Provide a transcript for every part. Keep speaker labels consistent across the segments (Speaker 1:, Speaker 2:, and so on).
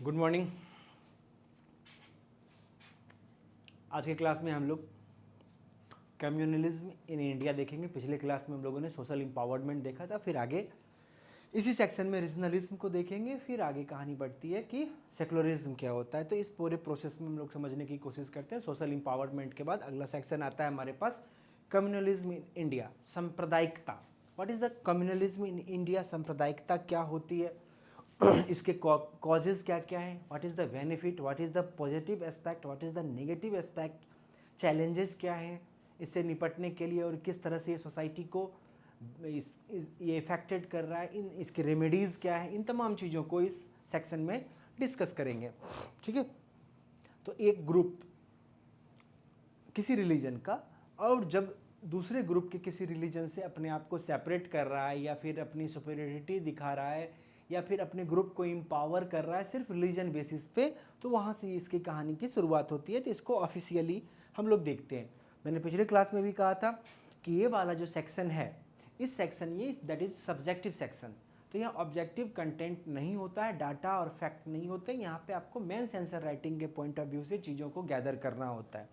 Speaker 1: Good morning. आज के class में हम लोग कम्युनलिज्म इन इंडिया देखेंगे। पिछले क्लास में हम लोगों ने सोशल एम्पावरमेंट देखा था, फिर आगे इसी सेक्शन में रीजनलिज्म को देखेंगे, फिर आगे कहानी बढ़ती है कि सेकुलरिज्म क्या होता है। तो इस पूरे प्रोसेस में हम लोग समझने की कोशिश करते हैं। सोशल एम्पावरमेंट के बाद अगला सेक्शन आता है हमारे पास कम्युनलिज्म इन इंडिया, सांप्रदायिकता। What is the communalism in India? सांप्रदायिकता क्या होती है, इसके कॉजेज क्या क्या हैं, what is the benefit, what is the positive aspect, what is the negative aspect, challenges क्या हैं इससे निपटने के लिए, और किस तरह से ये सोसाइटी को ये इफेक्टेड कर रहा है, इन इसके रेमेडीज़ क्या है, इन तमाम चीज़ों को इस सेक्शन में डिस्कस करेंगे। ठीक है। तो एक ग्रुप किसी रिलीजन का, और जब दूसरे ग्रुप के किसी रिलीजन से अपने आप को सेपरेट कर रहा है, या फिर अपनी सुपीरियरिटी दिखा रहा है, या फिर अपने ग्रुप को एम्पावर कर रहा है सिर्फ रिलीजन बेसिस पे, तो वहाँ से इसकी कहानी की शुरुआत होती है। तो इसको ऑफिशियली हम लोग देखते हैं। मैंने पिछले क्लास में भी कहा था कि ये वाला जो सेक्शन है, इस सेक्शन ये दैट इज़ सब्जेक्टिव सेक्शन। तो यहाँ ऑब्जेक्टिव कंटेंट नहीं होता है, डाटा और फैक्ट नहीं होते। यहाँ पे आपको मेंस आंसर राइटिंग के पॉइंट ऑफ व्यू से चीज़ों को गैदर करना होता है।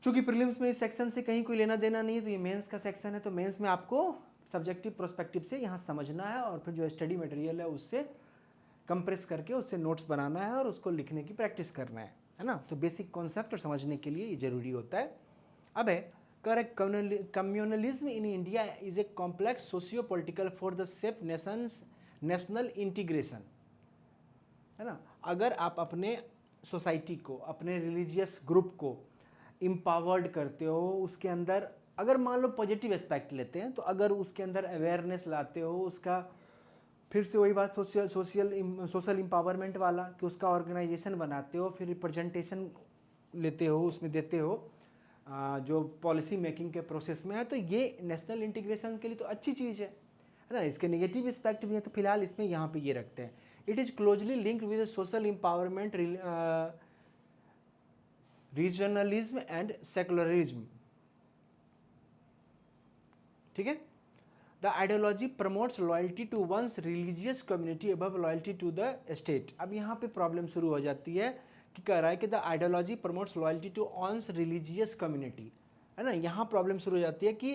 Speaker 1: चूंकि प्रीलिम्स में इस सेक्शन से कहीं कोई लेना देना नहीं है, तो ये मेंस का सेक्शन है। तो मेंस में आपको सब्जेक्टिव प्रोस्पेक्टिव से यहाँ समझना है, और फिर जो स्टडी मटेरियल है उससे कंप्रेस करके उससे नोट्स बनाना है और उसको लिखने की प्रैक्टिस करना है ना। तो बेसिक कॉन्सेप्ट और समझने के लिए ये जरूरी होता है। अब है correct, communalism in India is a complex socio political for the safe national integration, है ना। अगर आप अपने सोसाइटी को, अपने रिलीजियस ग्रुप को एम्पावर्ड करते हो, उसके अंदर अगर मान लो पॉजिटिव एस्पेक्ट लेते हैं, तो अगर उसके अंदर अवेयरनेस लाते हो, उसका फिर से वही बात सोशल एम्पावरमेंट वाला, कि उसका ऑर्गेनाइजेशन बनाते हो, फिर रिप्रेजेंटेशन लेते हो, उसमें देते हो जो पॉलिसी मेकिंग के प्रोसेस में है, तो ये नेशनल इंटीग्रेशन के लिए तो अच्छी चीज़ है ना। इसके नेगेटिव एस्पेक्ट भी हैं, तो फिलहाल इसमें यहाँ पे ये रखते हैं। It is closely linked with social empowerment, regionalism and secularism. ठीक है। The ideology promotes loyalty to one's religious community above loyalty to the state. अब यहाँ पे प्रॉब्लम शुरू हो जाती है कि कह रहा है कि the ideology promotes loyalty to one's religious community, है ना। यहाँ प्रॉब्लम शुरू हो जाती है कि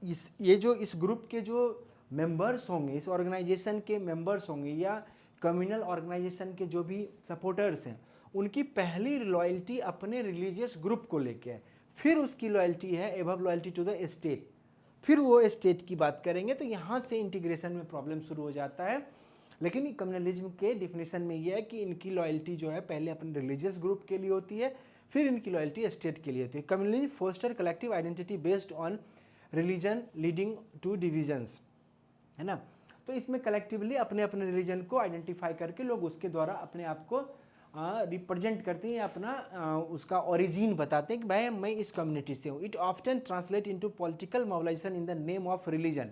Speaker 1: इस ग्रुप के जो मेंबर्स होंगे, इस ऑर्गेनाइजेशन के मेंबर्स होंगे, या कम्युनल ऑर्गेनाइजेशन के जो भी सपोर्टर्स हैं, उनकी पहली लॉयल्टी अपने रिलीजियस ग्रुप को लेके है, फिर उसकी लॉयल्टी है above loyalty to the state, फिर वो स्टेट की बात करेंगे। तो यहाँ से इंटीग्रेशन में प्रॉब्लम शुरू हो जाता है। लेकिन कम्युनलिज्म के डिफिनेशन में ये है कि इनकी लॉयल्टी जो है पहले अपने रिलीजियस ग्रुप के लिए होती है, फिर इनकी लॉयल्टी स्टेट के लिए होती है। Communalism foster collective identity based on religion leading to divisions, है ना। तो इसमें कलेक्टिवली अपने अपने रिलीजन को आइडेंटिफाई करके लोग उसके द्वारा अपने आप को रिप्रेजेंट करते हैं, अपना उसका ओरिजिन बताते हैं कि भाई मैं इस कम्युनिटी से हूँ। It often translate into political mobilisation in the name of religion.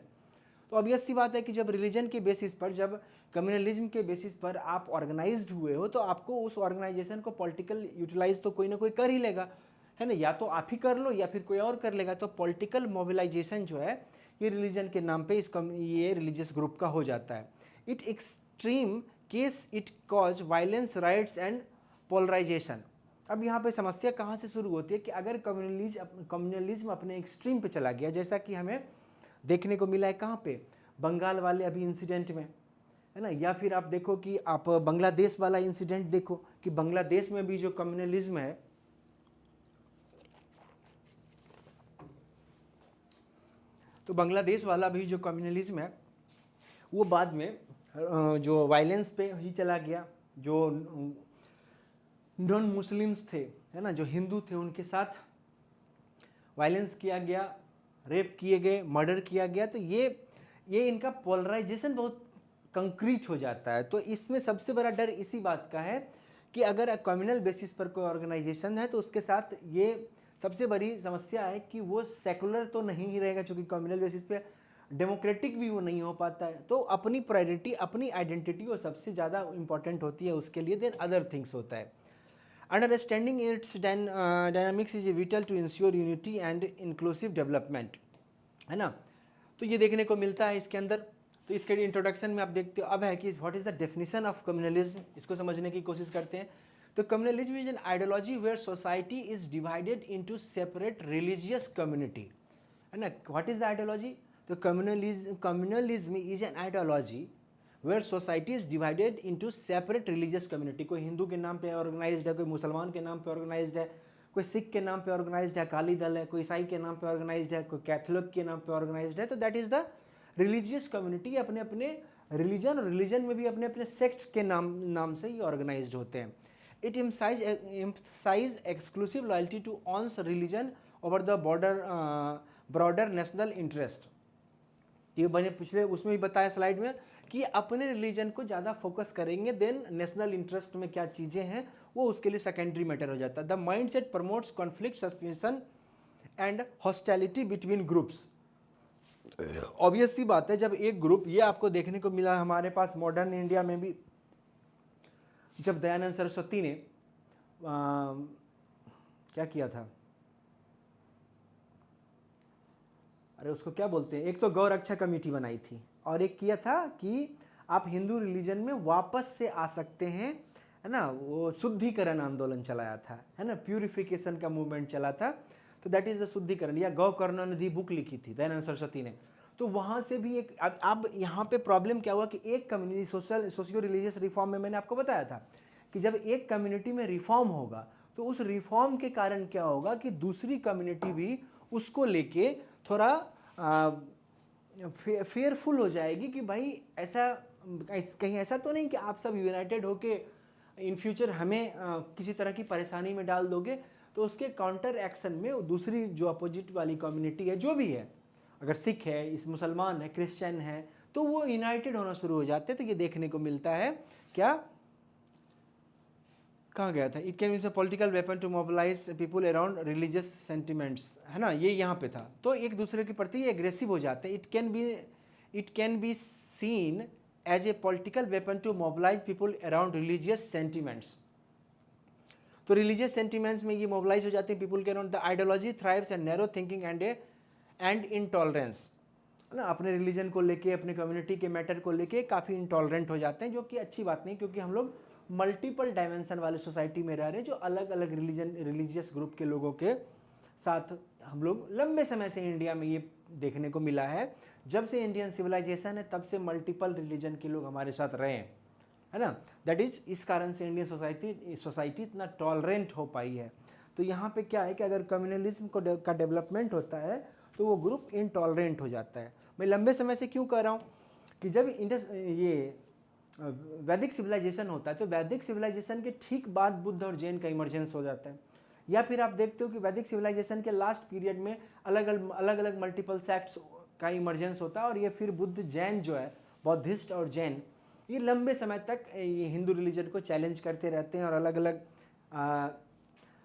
Speaker 1: तो ऑब्वियस सी बात है कि जब रिलीजन के बेसिस पर, जब कम्युनलिज्म के बेसिस पर आप ऑर्गेनाइज्ड हुए हो, तो आपको उस ऑर्गेनाइजेशन को पॉलिटिकल यूटिलाइज तो कोई ना कोई कर ही लेगा, है ना। या तो आप ही कर लो या फिर कोई और कर लेगा। तो पॉलिटिकल मोबिलाइजेशन जो है ये रिलीजन के नाम पे ये रिलीजियस ग्रुप का हो जाता है। It extreme case it cause violence, riots and polarisation. अब यहाँ पे समस्या कहाँ से शुरू होती है कि अगर कम्युनलिज्म अपने एक्सट्रीम पे चला गया, जैसा कि हमें देखने को मिला है कहाँ पे, बंगाल वाले अभी इंसिडेंट में, है ना। या फिर आप देखो कि आप बांग्लादेश वाला इंसिडेंट देखो कि बांग्लादेश में भी जो कम्युनलिज्म है, तो बांग्लादेश वाला भी जो कम्युनलिज्म है वो बाद में जो वायलेंस पे ही चला गया। जो नॉन मुस्लिम्स थे, है ना, जो हिंदू थे, उनके साथ वायलेंस किया गया, रेप किए गए, मर्डर किया गया। तो ये इनका पोलराइजेशन बहुत कंक्रीट हो जाता है। तो इसमें सबसे बड़ा डर इसी बात का है कि अगर कम्युनल बेसिस पर कोई ऑर्गेनाइजेशन है, तो उसके साथ ये सबसे बड़ी समस्या है कि वो सेकुलर तो नहीं ही रहेगा, चूँकि कम्युनल बेसिस पे डेमोक्रेटिक भी वो नहीं हो पाता है। तो अपनी प्रायोरिटी, अपनी आइडेंटिटी वो सबसे ज़्यादा इंपॉर्टेंट होती है उसके लिए, देन अदर थिंग्स होता है। Understanding its dynamics is vital to ensure unity and inclusive development, है ना। तो ये देखने को मिलता है इसके अंदर। तो इसके इंट्रोडक्शन में आप देखते हो अब है कि what is the definition of communalism, इसको समझने की कोशिश करते हैं। तो communalism is an ideology where society is divided into separate religious community, है ना। What is the ideology? तो communalism is an ideology where society is divided into separate religious community. कोई हिंदू के नाम पे ऑर्गेनाइज्ड है, कोई मुसलमान के नाम पे ऑर्गेनाइज्ड है, कोई सिख के नाम पे ऑर्गेनाइज्ड है, अकाली दल है, कोई ईसाई के नाम पे ऑर्गेनाइज्ड है, कोई कैथोलिक के नाम पे ऑर्गेनाइज्ड है। तो that is the religious community. अपने अपने रिलीजन और रिलीजन में भी अपने अपने सेक्ट के नाम से ही ऑर्गेनाइज्ड होते हैं। It emphasize exclusive loyalty to one's religion over the broader national interest। ये मैंने पिछले उसमें भी बताया स्लाइड में कि अपने रिलीजन को ज़्यादा फोकस करेंगे, देन नेशनल इंटरेस्ट में क्या चीज़ें हैं वो उसके लिए सेकेंडरी मैटर हो जाता है। The mind set promotes conflict, suspension and hostility between groups. Obvious सी बात है, जब एक ग्रुप, ये आपको देखने को मिला हमारे पास मॉडर्न इंडिया में भी, जब दयानंद सरस्वती ने क्या किया था, अरे उसको क्या बोलते हैं, एक तो गौ रक्षा कमेटी बनाई थी और एक किया था कि आप हिंदू रिलीजन में वापस से आ सकते हैं, है ना। वो शुद्धिकरण आंदोलन चलाया था, है ना, प्यूरिफिकेशन का मूवमेंट चला था। तो दैट इज द शुद्धिकरण, या गौ करुणानिधि बुक लिखी थी दयानंद सरस्वती ने। तो वहाँ से भी एक, अब यहाँ पे प्रॉब्लम क्या हुआ कि एक कम्युनिटी सोशियो रिलीजियस रिफॉर्म में मैंने आपको बताया था कि जब एक कम्युनिटी में रिफॉर्म होगा तो उस रिफॉर्म के कारण क्या होगा कि दूसरी कम्युनिटी भी उसको लेके थोड़ा फेयरफुल हो जाएगी कि भाई ऐसा कहीं ऐसा तो नहीं कि आप सब यूनाइटेड होके इन फ्यूचर हमें किसी तरह की परेशानी में डाल दोगे। तो उसके काउंटर एक्शन में दूसरी जो अपोजिट वाली कम्युनिटी है, जो भी है, अगर सिख है, इस मुसलमान है, क्रिश्चियन है, तो वो यूनाइटेड होना शुरू हो जाते हैं। तो ये देखने को मिलता है क्या, कहाँ गया था, it can be political weapon to mobilise people around religious sentiments, है ना, ये यहाँ पे था। तो एक दूसरे के प्रति एग्रेसिव हो जाते हैं। It can be seen as a political weapon to mobilise people around religious sentiments. तो रिलीजियस सेंटिमेंट्स में ये मोबिलाइज हो जाते हैं पीपल के अराउंड। The ideology thrives and narrow thinking and intolerance, है ना। अपने रिलीजन को लेके, अपने कम्युनिटी के मैटर को लेके काफ़ी इंटॉलरेंट हो जाते हैं, जो कि अच्छी बात नहीं, क्योंकि हम लोग मल्टीपल डायमेंशन वाले सोसाइटी में रह रहे हैं, जो अलग अलग रिलीजियस ग्रुप के लोगों के साथ हम लोग लंबे समय से इंडिया में ये देखने को मिला है। जब से इंडियन सिविलाइजेशन है तब से मल्टीपल रिलीजन के लोग हमारे साथ रहे हैं, है ना। दैट इज, इस कारण से इंडियन सोसाइटी इतना टॉलरेंट हो पाई है। तो यहाँ पे क्या है कि अगर कम्युनलिज्म का डेवलपमेंट होता है तो वो ग्रुप इनटॉलरेंट हो जाता है। मैं लंबे समय से क्यों कह रहा हूँ कि जब ये वैदिक सिविलाइजेशन होता है तो वैदिक सिविलाइजेशन के ठीक बाद बुद्ध और जैन का इमर्जेंस हो जाता है। या फिर आप देखते हो कि वैदिक सिविलाइजेशन के लास्ट पीरियड में अलग अलग मल्टीपल सेक्ट्स का इमर्जेंस होता है, और ये फिर बुद्ध जैन जो है, बौद्धिस्ट और जैन, ये लंबे समय तक ये हिंदू रिलीजन को चैलेंज करते रहते हैं, और अलग अलग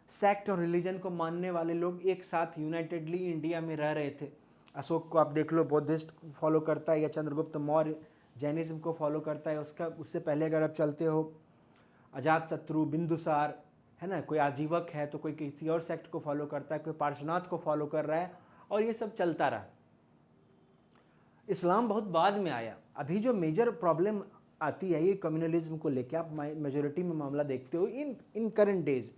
Speaker 1: सेक्ट और रिलीजन को मानने वाले लोग एक साथ यूनाइटेडली इंडिया में रह रहे थे। अशोक को आप देख लो, बौद्धिस्ट फॉलो करता है, या चंद्रगुप्त मौर्य जैनिज्म को फॉलो करता है। उससे पहले अगर आप चलते हो, अजातशत्रु, बिंदुसार, है ना, कोई आजीवक है तो कोई किसी और सेक्ट को फॉलो करता है, कोई पार्श्वनाथ को फॉलो कर रहा है, और ये सब चलता रहा। इस्लाम बहुत बाद में आया। अभी जो मेजर प्रॉब्लम आती है ये कम्युनलिज्म को लेकर, आप मेजोरिटी में मामला देखते हो इन करंट डेज,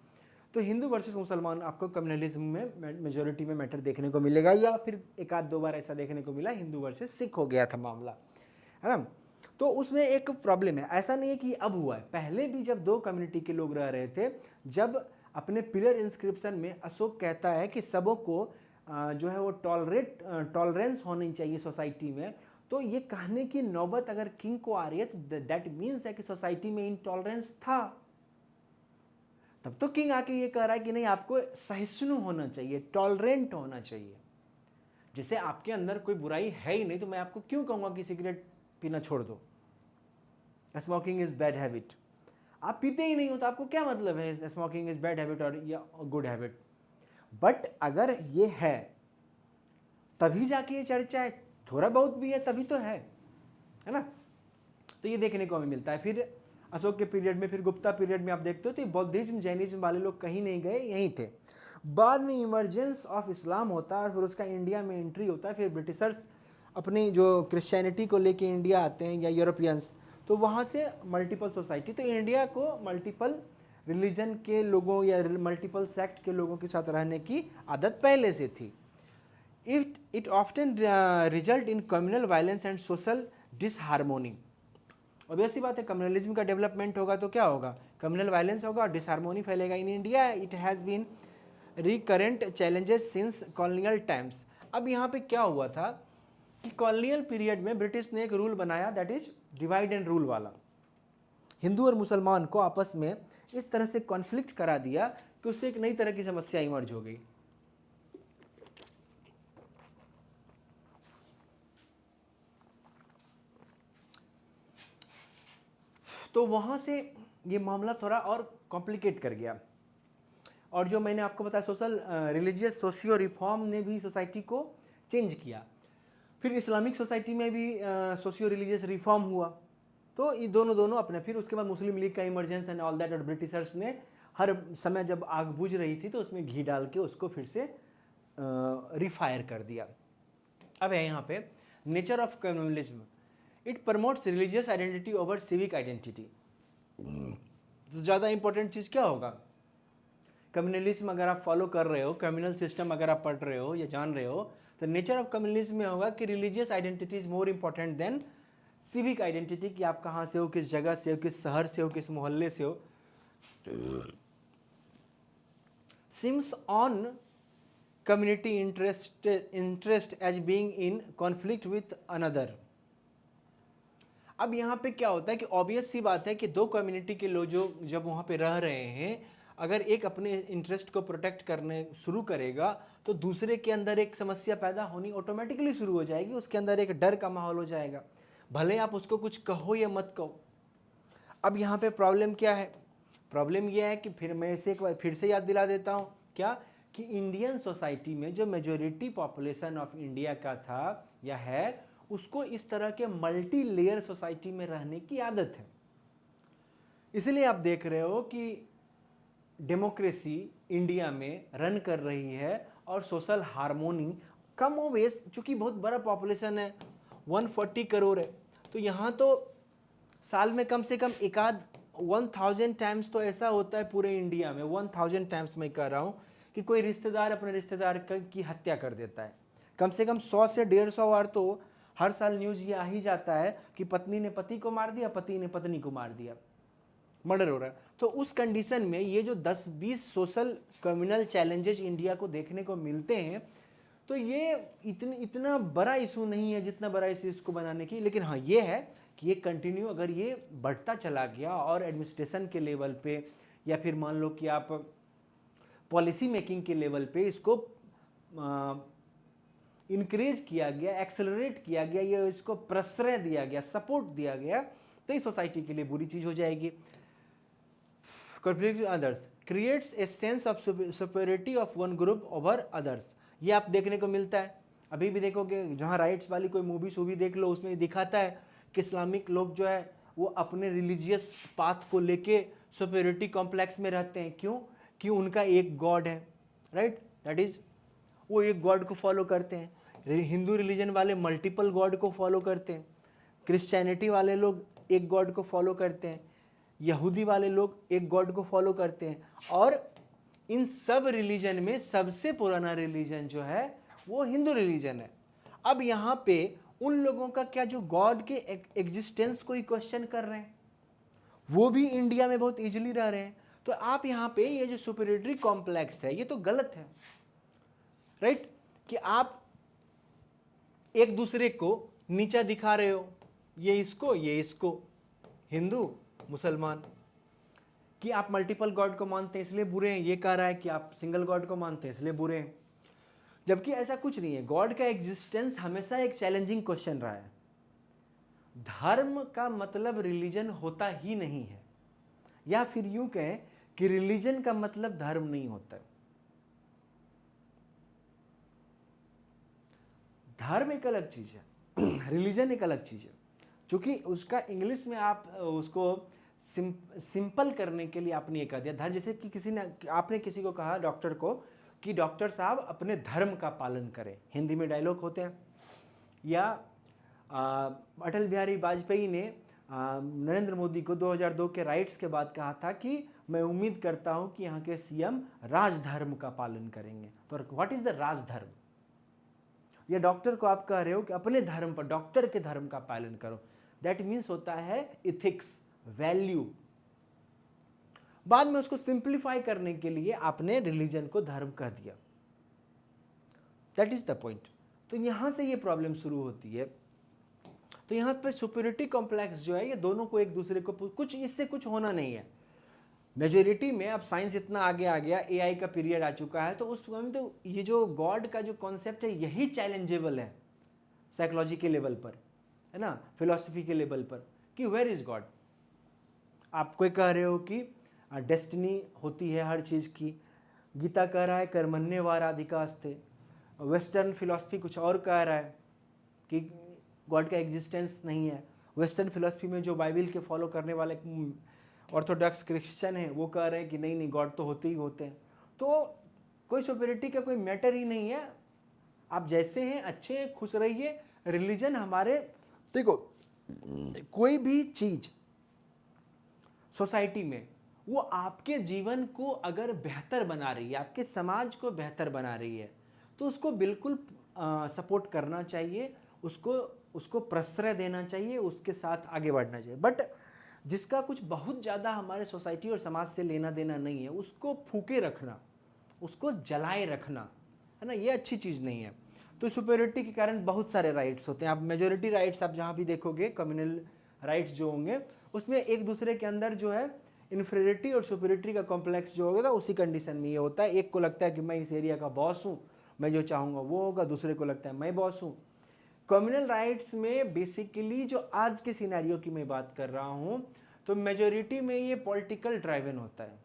Speaker 1: तो हिंदू वर्सेस मुसलमान आपको कम्युनलिज्म में मेजोरिटी में मैटर देखने को मिलेगा, या फिर एक आध दो बार ऐसा देखने को मिला हिंदू वर्सेस सिख हो गया था मामला, है ना। तो उसमें एक प्रॉब्लम है, ऐसा नहीं है कि अब हुआ है, पहले भी जब दो कम्युनिटी के लोग रह रहे थे, जब अपने पिलर इंस्क्रिप्शन में अशोक कहता है कि सबों को जो है वो टॉलरेंस होनी चाहिए सोसाइटी में, तो ये कहने की नौबत अगर किंग को आ रही है तो दैट मीन्स है कि सोसाइटी में इनटॉलरेंस था। तब तो किंग आके ये कह रहा है कि नहीं, आपको सहिष्णु होना चाहिए, टॉलरेंट होना चाहिए। जैसे आपके अंदर कोई बुराई है ही नहीं तो मैं आपको क्यों कहूँगा कि सिगरेट पीना छोड़ दो, स्मोकिंग इज बैड हैबिट। आप पीते ही नहीं हो तो आपको क्या मतलब है स्मोकिंग इज बैड हैबिट और या गुड हैबिट। बट अगर ये है तभी जाके ये चर्चा है, थोड़ा बहुत भी है तभी तो है ना। तो ये देखने को हमें मिलता है। फिर अशोक के पीरियड में, फिर गुप्ता पीरियड में आप देखते हो तो बौद्धिज्म जैनिज्म वाले लोग कहीं नहीं गए, यहीं थे। बाद में इमरजेंस ऑफ इस्लाम होता है और फिर उसका इंडिया में एंट्री होता है। फिर ब्रिटिशर्स अपनी जो क्रिश्चियनिटी को लेके इंडिया आते हैं या यूरोपियंस, तो वहाँ से मल्टीपल सोसाइटी, तो इंडिया को मल्टीपल रिलीजन के लोगों या मल्टीपल सेक्ट के लोगों के साथ रहने की आदत पहले से थी। It often result in communal violence and social disharmony. Obviously बात है, कम्युनलिज्म का डेवलपमेंट होगा तो क्या होगा, कम्युनल वायलेंस होगा और डिसहार्मोनी फैलेगा। In India it has been recurrent challenges since colonial times. अब यहाँ पे क्या हुआ था कि कॉलोनियल पीरियड में ब्रिटिश ने एक रूल बनाया, that is divide and rule वाला। हिंदू और मुसलमान को आपस में इस तरह से कॉन्फ्लिक्ट करा दिया कि उससे एक नई तरह की समस्या इमर्ज हो गई। तो वहाँ से ये मामला थोड़ा और कॉम्प्लिकेट कर गया। और जो मैंने आपको बताया सोशल रिलीजियस सोशियो रिफॉर्म ने भी सोसाइटी को चेंज किया। फिर इस्लामिक सोसाइटी में भी सोशियो रिलीजियस रिफॉर्म हुआ। तो ये दोनों अपने, फिर उसके बाद मुस्लिम लीग का इमरजेंस एंड ऑल दैट, और ब्रिटिशर्स ने हर समय जब आग बुझ रही थी तो उसमें घी डाल के उसको फिर से रिफायर कर दिया। अब है यहाँ पे nature of communalism. It promotes religious identity over civic identity. तो ज़्यादा इंपॉर्टेंट चीज़ क्या होगा, कम्युनलिज्म अगर आप फॉलो कर रहे हो, कम्युनल सिस्टम अगर आप पढ़ रहे हो या जान रहे हो, तो नेचर ऑफ कम्युनलिज्म में होगा कि religious identity is more important than civic identity, कि आप कहाँ से हो, किस जगह से हो, किस शहर से हो, किस मोहल्ले से हो। Seems on community interest as being in conflict with another. अब यहाँ पे क्या होता है कि ऑब्वियस सी बात है कि दो कम्युनिटी के लोग जो जब वहाँ पे रह रहे हैं, अगर एक अपने इंटरेस्ट को प्रोटेक्ट करने शुरू करेगा तो दूसरे के अंदर एक समस्या पैदा होनी ऑटोमेटिकली शुरू हो जाएगी, उसके अंदर एक डर का माहौल हो जाएगा, भले आप उसको कुछ कहो या मत कहो। अब यहाँ पे प्रॉब्लम क्या है, प्रॉब्लम यह है कि फिर मैं इसे एक बार फिर से याद दिला देता हूँ क्या, कि इंडियन सोसाइटी में जो मेजोरिटी पॉपुलेशन ऑफ इंडिया का था या है, उसको इस तरह के मल्टी लेयर सोसाइटी में रहने की आदत है। इसलिए आप देख रहे हो कि डेमोक्रेसी इंडिया में रन कर रही है और सोशल हार्मोनी कम हो बेस, चूंकि बहुत बड़ा पॉपुलेशन है, 140 करोड़ है, तो यहाँ तो साल में कम से कम एकाध 1000 टाइम्स तो ऐसा होता है पूरे इंडिया में, 1000 टाइम्स मैं कह रहा हूँ कि कोई रिश्तेदार अपने रिश्तेदार की हत्या कर देता है। कम से कम 100 से 150 बार तो हर साल न्यूज़ ये आ ही जाता है कि पत्नी ने पति को मार दिया, पति ने पत्नी को मार दिया, मर्डर हो रहा है। तो उस कंडीशन में ये जो 10-20 सोशल कम्युनल चैलेंजेस इंडिया को देखने को मिलते हैं, तो ये इतना बड़ा इशू नहीं है जितना बड़ा इशू इसको बनाने की। लेकिन हाँ ये है कि ये कंटिन्यू अगर ये बढ़ता चला गया और एडमिनिस्ट्रेशन के लेवल पे या फिर मान लो कि आप पॉलिसी मेकिंग के लेवल पे इसको इंक्रेज किया गया, एक्सेलरेट किया गया, या इसको प्रश्रय दिया गया, सपोर्ट दिया गया, तो इस सोसाइटी के लिए बुरी चीज़ हो जाएगी। Conflict with others creates a sense of superiority of one group over others. ये आप देखने को मिलता है, अभी भी देखोगे जहाँ राइट्स वाली कोई मूवी शूवी देख लो, उसमें दिखाता है कि इस्लामिक लोग जो है वो अपने रिलीजियस पाथ को लेके सुपेरियरिटी कॉम्प्लेक्स में रहते हैं। क्यों? कि उनका एक गॉड है, राइट, दैट इज वो एक गॉड को फॉलो करते हैं। हिंदू रिलीजन वाले मल्टीपल गॉड को फॉलो करते हैं, क्रिश्चियनिटी वाले लोग एक गॉड को फॉलो करते हैं, यहूदी वाले लोग एक गॉड को फॉलो करते हैं। और इन सब रिलीजन में सबसे पुराना रिलीजन जो है वो हिंदू रिलीजन है। अब यहाँ पे उन लोगों का क्या जो गॉड के एग्जिस्टेंस को ही क्वेश्चन कर रहे हैं, वो भी इंडिया में बहुत इजीली रह रहे हैं। तो आप यहाँ पे ये जो सुपीरियरिटी कॉम्प्लेक्स है ये तो गलत है, राइट, कि आप एक दूसरे को नीचा दिखा रहे हो, ये इसको, हिंदू मुसलमान, कि आप मल्टीपल गॉड को मानते हैं इसलिए बुरे हैं, ये कह रहा है कि आप सिंगल गॉड को मानते हैं इसलिए बुरे हैं। जबकि ऐसा कुछ नहीं है, गॉड का एग्जिस्टेंस हमेशा एक चैलेंजिंग क्वेश्चन रहा है। धर्म का मतलब रिलीजन होता ही नहीं है, या फिर यूं कहें कि रिलीजन का मतलब धर्म नहीं होता है। धर्म एक अलग चीज है, रिलीजन एक अलग चीज है। क्योंकि उसका इंग्लिश में आप उसको सिंपल करने के लिए आपने ये कह दिया धर्म, जैसे कि आपने किसी को कहा डॉक्टर को कि डॉक्टर साहब अपने धर्म का पालन करें, हिंदी में डायलॉग होते हैं या अटल बिहारी वाजपेयी ने नरेंद्र मोदी को 2002 के राइट्स के बाद कहा था कि मैं उम्मीद करता हूं कि यहाँ के सीएम राजधर्म का पालन करेंगे। तो व्हाट इज द राजधर्म? या डॉक्टर को आप कह रहे हो कि अपने धर्म पर, डॉक्टर के धर्म का पालन करो, दैट मीन्स होता है इथिक्स, वैल्यू। बाद में उसको सिंप्लीफाई करने के लिए आपने रिलीजन को धर्म कह दिया। That is the point. तो यहां से ये प्रॉब्लम शुरू होती है। तो यहाँ पे सुपीरियरिटी कॉम्प्लेक्स जो है, ये दोनों को एक दूसरे को कुछ, इससे कुछ होना नहीं है। मेजोरिटी में अब साइंस इतना आगे आ गया, एआई का पीरियड आ चुका है, तो उस समय तो ये जो गॉड का जो कॉन्सेप्ट है यही चैलेंजेबल है साइकोलॉजी के लेवल पर, है ना, फिलॉसफी के लेवल पर, कि वेयर इज गॉड। आप कोई कह रहे हो कि डेस्टिनी होती है हर चीज़ की, गीता कह रहा है कर्मण्येवाधिकारस्ते, वेस्टर्न फिलॉसफी कुछ और कह रहा है कि गॉड का एग्जिस्टेंस नहीं है। वेस्टर्न फिलॉसफी में जो बाइबल के फॉलो करने वाले ऑर्थोडॉक्स क्रिश्चियन हैं वो कह रहे हैं कि नहीं नहीं, गॉड तो होते ही होते हैं। तो कोई सुपीरियरिटी का कोई मैटर ही नहीं है। आप जैसे हैं अच्छे हैं, खुश रहिए। रिलीजन हमारे, देखो कोई भी चीज सोसाइटी में वो आपके जीवन को अगर बेहतर बना रही है, आपके समाज को बेहतर बना रही है, तो उसको बिल्कुल सपोर्ट करना चाहिए, उसको प्रश्रय देना चाहिए, उसके साथ आगे बढ़ना चाहिए। बट जिसका कुछ बहुत ज़्यादा हमारे सोसाइटी और समाज से लेना देना नहीं है, उसको फूके रखना, उसको जलाए रखना, है ना, ये अच्छी चीज़ नहीं है। तो सुपीरियरिटी के कारण बहुत सारे राइट्स होते हैं। आप मेजोरिटी राइट्स आप जहाँ भी देखोगे, कम्युनल राइट्स जो होंगे, उसमें एक दूसरे के अंदर जो है इन्फीरियरिटी और सुपीरियरिटी का कॉम्प्लेक्स जो होगा, उसी कंडीशन में ये होता है। एक को लगता है कि मैं इस एरिया का बॉस हूँ, मैं जो चाहूँगा वो होगा, दूसरे को लगता है मैं बॉस हूँ। कम्युनल राइट्स में बेसिकली जो आज के सिनेरियो की मैं बात कर रहा हूँ, तो मेजोरिटी में ये पॉलिटिकल ड्राइवन होता है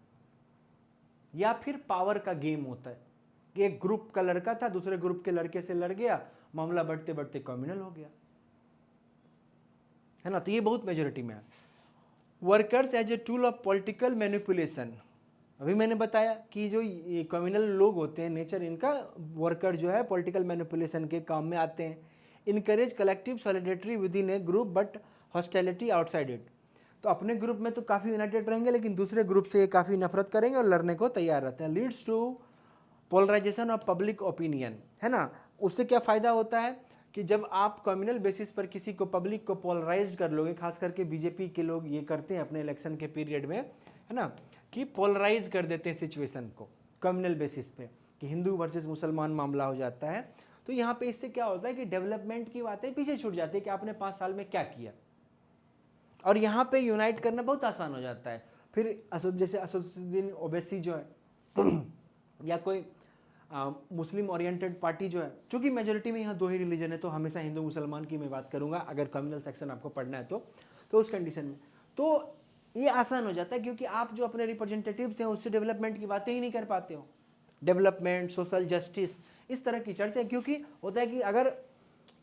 Speaker 1: या फिर पावर का गेम होता है कि एक ग्रुप का लड़का था, दूसरे ग्रुप के लड़के से लड़ गया, मामला बढ़ते बढ़ते कम्युनल हो गया, है ना। तो ये बहुत मेजोरिटी में है। Workers as a tool of political manipulation, अभी मैंने बताया कि जो ये कम्युनल लोग होते हैं, नेचर इनका, वर्कर जो है पॉलिटिकल मैनिपुलेशन के काम में आते हैं। Encourage collective solidarity with in A group but hostility outside it, तो अपने ग्रुप में तो काफ़ी यूनाइटेड रहेंगे, लेकिन दूसरे ग्रुप से काफ़ी नफरत करेंगे और लड़ने को तैयार रहते हैं। Leads to polarisation of public opinion, है ना। उससे क्या फ़ायदा होता है कि जब आप कम्युनल बेसिस पर किसी को, पब्लिक को पोलराइज कर लोगे, खास करके बीजेपी के लोग ये करते हैं अपने इलेक्शन के पीरियड में, है ना, कि पोलराइज कर देते हैं सिचुएशन को कम्युनल बेसिस पे, कि हिंदू वर्सेस मुसलमान मामला हो जाता है। तो यहाँ पे इससे क्या होता है कि डेवलपमेंट की बातें पीछे छूट जाती है कि आपने 5 साल में क्या किया, और यहाँ पे यूनाइट करना बहुत आसान हो जाता है। फिर जैसे असदुद्दीन ओवैसी जो है या कोई मुस्लिम ओरिएंटेड पार्टी जो है, चूंकि मेजोरिटी में यहाँ 2 ही रिलीजन है, तो हमेशा हिंदू मुसलमान की मैं बात करूँगा अगर कम्युनल सेक्शन आपको पढ़ना है तो उस कंडीशन में तो ये आसान हो जाता है, क्योंकि आप जो अपने रिप्रेजेंटेटिव्स हैं उससे डेवलपमेंट की बातें ही नहीं कर पाते हो। डेवलपमेंट, सोशल जस्टिस, इस तरह की चर्चा, क्योंकि होता है कि अगर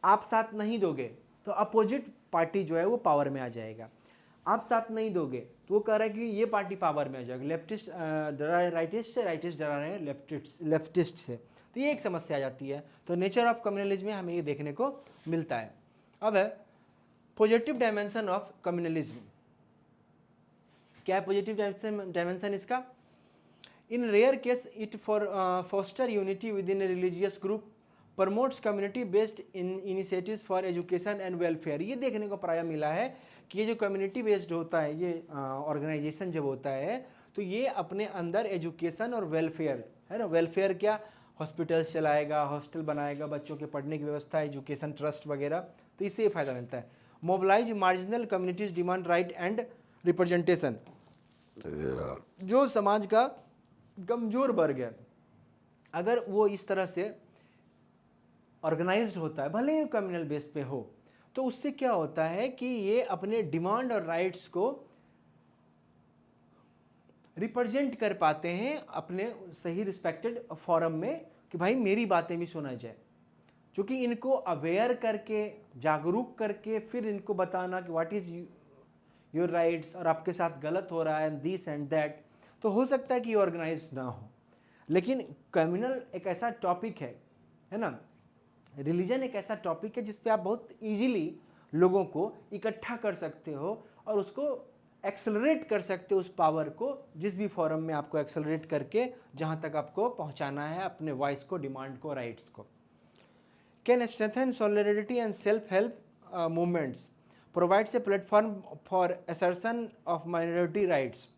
Speaker 1: आप साथ नहीं दोगे तो अपोजिट पार्टी जो है वो पावर में आ जाएगा। आप साथ नहीं दोगे तो वो कह रहा है कि ये पार्टी पावर में आ जाएगी, लेफ्टिस्ट डरा है राइटिस्ट से, राइटिस्ट डरा रहे हैं लेफ्टिस्ट से, तो ये एक समस्या आ जाती है। तो नेचर ऑफ कम्युनलिज्म में हमें ये देखने को मिलता है। अब है पॉजिटिव डायमेंशन ऑफ कम्युनलिज्म। क्या है पॉजिटिव डायमेंशन इसका? In rare case it foster unity within a religious group, promotes community based initiatives for education and welfare. ये देखने को प्राय मिला है कि ये जो कम्युनिटी बेस्ड होता है, ये ऑर्गेनाइजेशन जब होता है तो ये अपने अंदर एजुकेशन और वेलफेयर, है ना, वेलफेयर क्या, हॉस्पिटल्स चलाएगा, हॉस्टल बनाएगा, बच्चों के पढ़ने की व्यवस्था, एजुकेशन ट्रस्ट वगैरह, तो इससे ये फायदा मिलता है। Mobilise marginal communities demand right and representation, जो समाज का कमजोर वर्ग है अगर वो इस तरह से ऑर्गेनाइज्ड होता है, भले ही कम्युनल बेस पे हो, तो उससे क्या होता है कि ये अपने डिमांड और राइट्स को रिप्रेजेंट कर पाते हैं अपने सही रिस्पेक्टेड फॉरम में, कि भाई मेरी बातें भी सुना जाए। क्योंकि इनको अवेयर करके, जागरूक करके, फिर इनको बताना कि व्हाट इज योर राइट्स और आपके साथ गलत हो रहा है, दिस एंड दैट, तो हो सकता है कि ऑर्गेनाइज ना हो। लेकिन कम्युनल एक ऐसा टॉपिक है ना, रिलीजन एक ऐसा टॉपिक है जिस पे आप बहुत इजीली लोगों को इकट्ठा कर सकते हो और उसको एक्सेलरेट कर सकते हो, उस पावर को जिस भी फॉरम में आपको एक्सेलरेट करके जहाँ तक आपको पहुँचाना है अपने वॉइस को, डिमांड को, राइट्स को। Can strengthen solidarity and self help movements, provides a platform for assertion of minority rights.